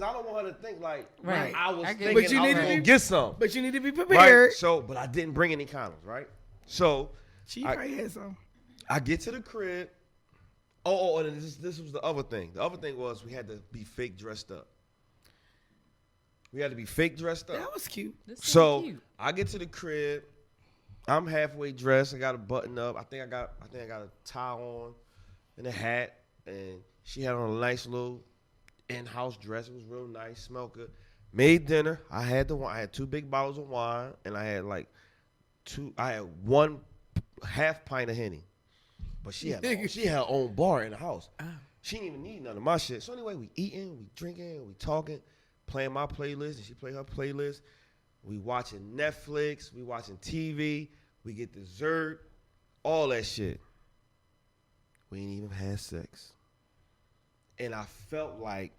I don't want her to think like I was thinking I was gonna get some. But you need to be prepared. Right? So, but I didn't bring any condoms, right? So she probably had some. I get to the crib. And this was the other thing. The other thing was we had to be fake dressed up. That was cute. So cute. I get to the crib. I'm halfway dressed. I got a button up. I think I got a tie on and a hat. And she had on a nice little in-house dress. It was real nice, smelled good. Made dinner. I had 2 big bottles of wine, and I had one half pint of Henny. But she had her own bar in the house. She didn't even need none of my shit. So anyway, we eating, we drinking, we talking, playing my playlist, and she play her playlist. We watching Netflix, we watching TV, we get dessert, all that shit. We ain't even had sex. And I felt like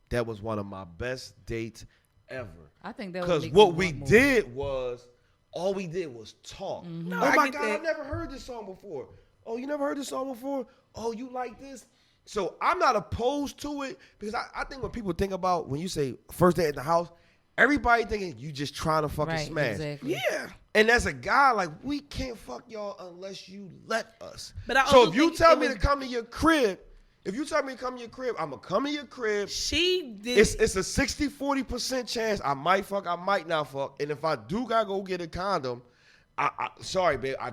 that was one of my best dates ever. I think that because what we did was, all we did was talk. No, oh my God, that. I've never heard this song before. Oh, you never heard this song before? Oh, you like this? So I'm not opposed to it because I think when people think about when you say first date at the house, everybody thinking you just trying to fucking smash. Exactly. Yeah. And as a guy, like, we can't fuck y'all unless you let us. But so if you tell me to come to your crib, I'm going to come to your crib. She did. It's a 60-40% chance I might fuck, I might not fuck. And if I do got to go get a condom, sorry, babe, I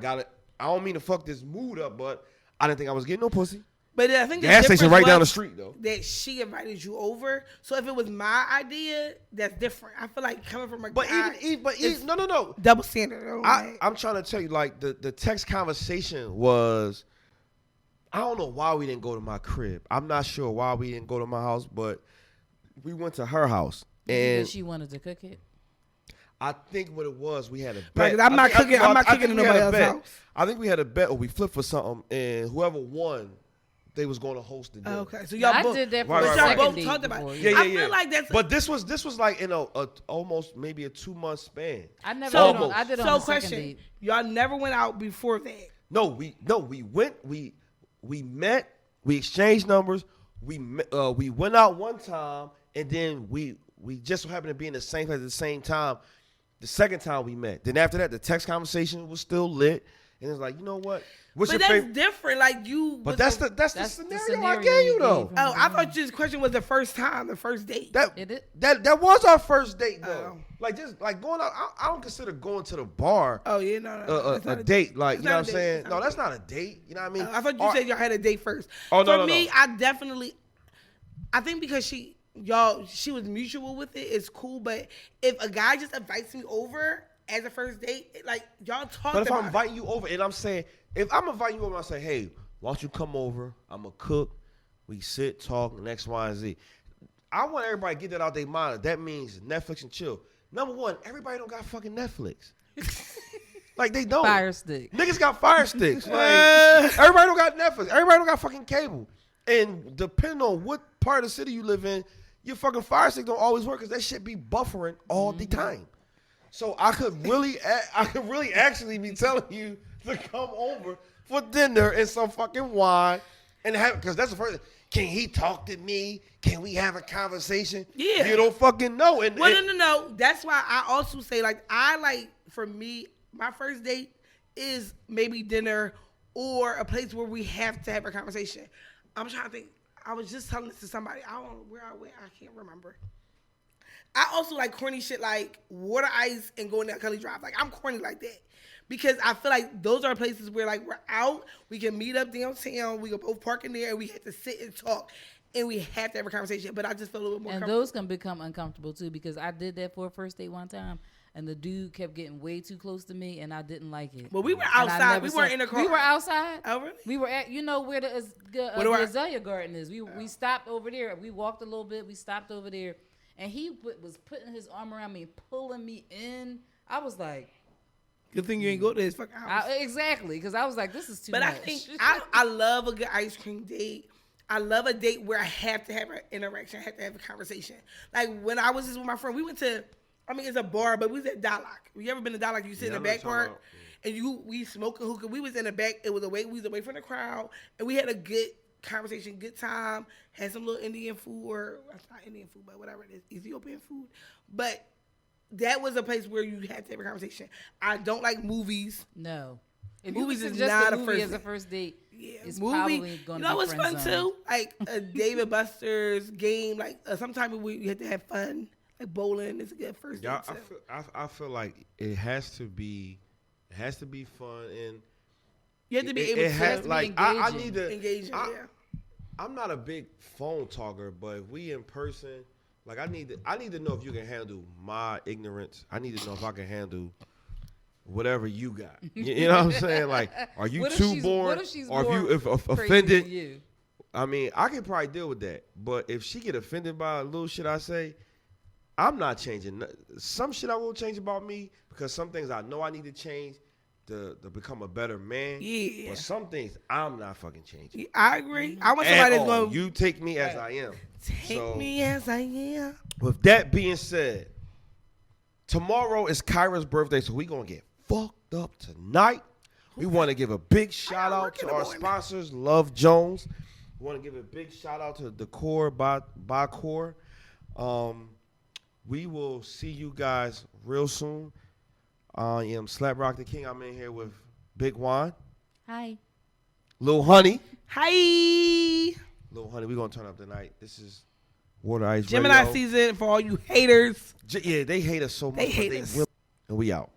don't mean to fuck this mood up, but I didn't think I was getting no pussy. But I think the gas station right down the street, though. That she invited you over. So if it was my idea, that's different. I feel like coming from a guy. No. Double standard. I'm trying to tell you, like, the text conversation was, I don't know why we didn't go to my crib. I'm not sure why we didn't go to my house, but we went to her house. And she wanted to cook it? I think what it was, we had a bet. Like, I'm not cooking in nobody else's house. I think we had a bet, or we flipped for something, and whoever won, they was going to host the dinner. Okay, so y'all both did that for y'all both talked about it. Yeah. I feel like that's. But this was like in a almost maybe a 2-month span. I never. So, I did on the question: second date. Y'all never went out before that? No, we went. We met. We exchanged numbers. We went out one time, and then we just so happened to be in the same place at the same time. The second time we met. Then after that, the text conversation was still lit, and it's like, you know what? What's but your that's favorite? different. Like you. But that's the scenario I gave you though. Oh, I thought your question was the first time, the first date. That was our first date though. Like just like going out. I don't consider going to the bar. Oh yeah, no. A date. Like, you know what I'm saying? No, that's not a date. You know what I mean? I thought you said y'all had a date first. Oh no, For me, I think because she was mutual with it. It's cool, but if a guy just invites me over as a first date, like y'all talk. But if I'm inviting you over and I'm saying, if I'm inviting you over, and I say, hey, why don't you come over? I'm gonna cook. We sit, talk, and X, Y, and Z. I want everybody to get that out their mind. That means Netflix and chill. Number one, everybody don't got fucking Netflix. Like, they don't. Fire stick. Niggas got fire sticks. Like, everybody don't got Netflix. Everybody don't got fucking cable. And depending on what part of the city you live in, your fucking fire stick don't always work because that shit be buffering all the time. So I could really actually be telling you to come over for dinner and some fucking wine and have, because that's the first. Can he talk to me? Can we have a conversation? Yeah. You don't fucking know. And no. That's why I also say, like, for me, my first date is maybe dinner or a place where we have to have a conversation. I'm trying to think. I was just telling this to somebody. I don't know where I went. I can't remember. I also like corny shit like water ice and going down Kelly Drive. Like, I'm corny like that. Because I feel like those are places where, like, we're out, we can meet up downtown, we can both park in there, and we have to sit and talk, and we have to have a conversation. But I just feel a little more comfortable. And those can become uncomfortable, too, because I did that for a first date one time, and the dude kept getting way too close to me, and I didn't like it. Well, we were outside. We weren't in the car. We were outside. Oh, really? We were at, where the Azalea Garden is. We stopped over there. We walked a little bit. We stopped over there, and he was putting his arm around me, pulling me in. I was like, good thing you ain't go to his fucking house. Exactly, because I was like, this is too much. But I think I love a good ice cream date. I love a date where I have to have an interaction. I have to have a conversation. Like, when I was just with my friend, we went to, it's a bar, but we was at Dalak. You ever been to Dalak? You sit in the back part, and we smoking hookah. We was in the back. It was we was away from the crowd, and we had a good conversation, good time. Had some little Indian food, or not Indian food, but whatever it is, Ethiopian food. But that was a place where you had to have a conversation. I don't like movies. No. If movies is not a first as a first date. Yeah, it's movie. Probably going to be what's fun zone. too? Like a David Buster's game. Like sometimes you have to have fun. Like bowling is a good first date. I feel like it has to be fun, and you have to be able to like I need to engage. I'm not a big phone talker, but if we in person, like I need to know if you can handle my ignorance. I need to know if I can handle whatever you got. You know what I'm saying? Like, are you What if too she's- born? what if she's or more if you crazy offended? than you? I mean, I can probably deal with that. But if she get offended by a little shit I say, I'm not changing. Some shit I will change about me because some things I know I need to change to become a better man. Yeah. But some things I'm not fucking changing. I agree. I want At somebody that's all. going to You take me as I am. take me as I am. With that being said, tomorrow is Kyra's birthday, so we going to get fucked up tonight. We want to give a big shout out to our sponsors, Love Jones. We want to give a big shout out to Decor by Core. We will see you guys real soon. I am Slap Roc Da King. I'm in here with Big Juan. Hi. Lil Honey. Hi. Lil Honey, we're going to turn up tonight. This is Water Ice Gemini Radio. season for all you haters. Yeah, they hate us so much. They hate but us. will. And we out.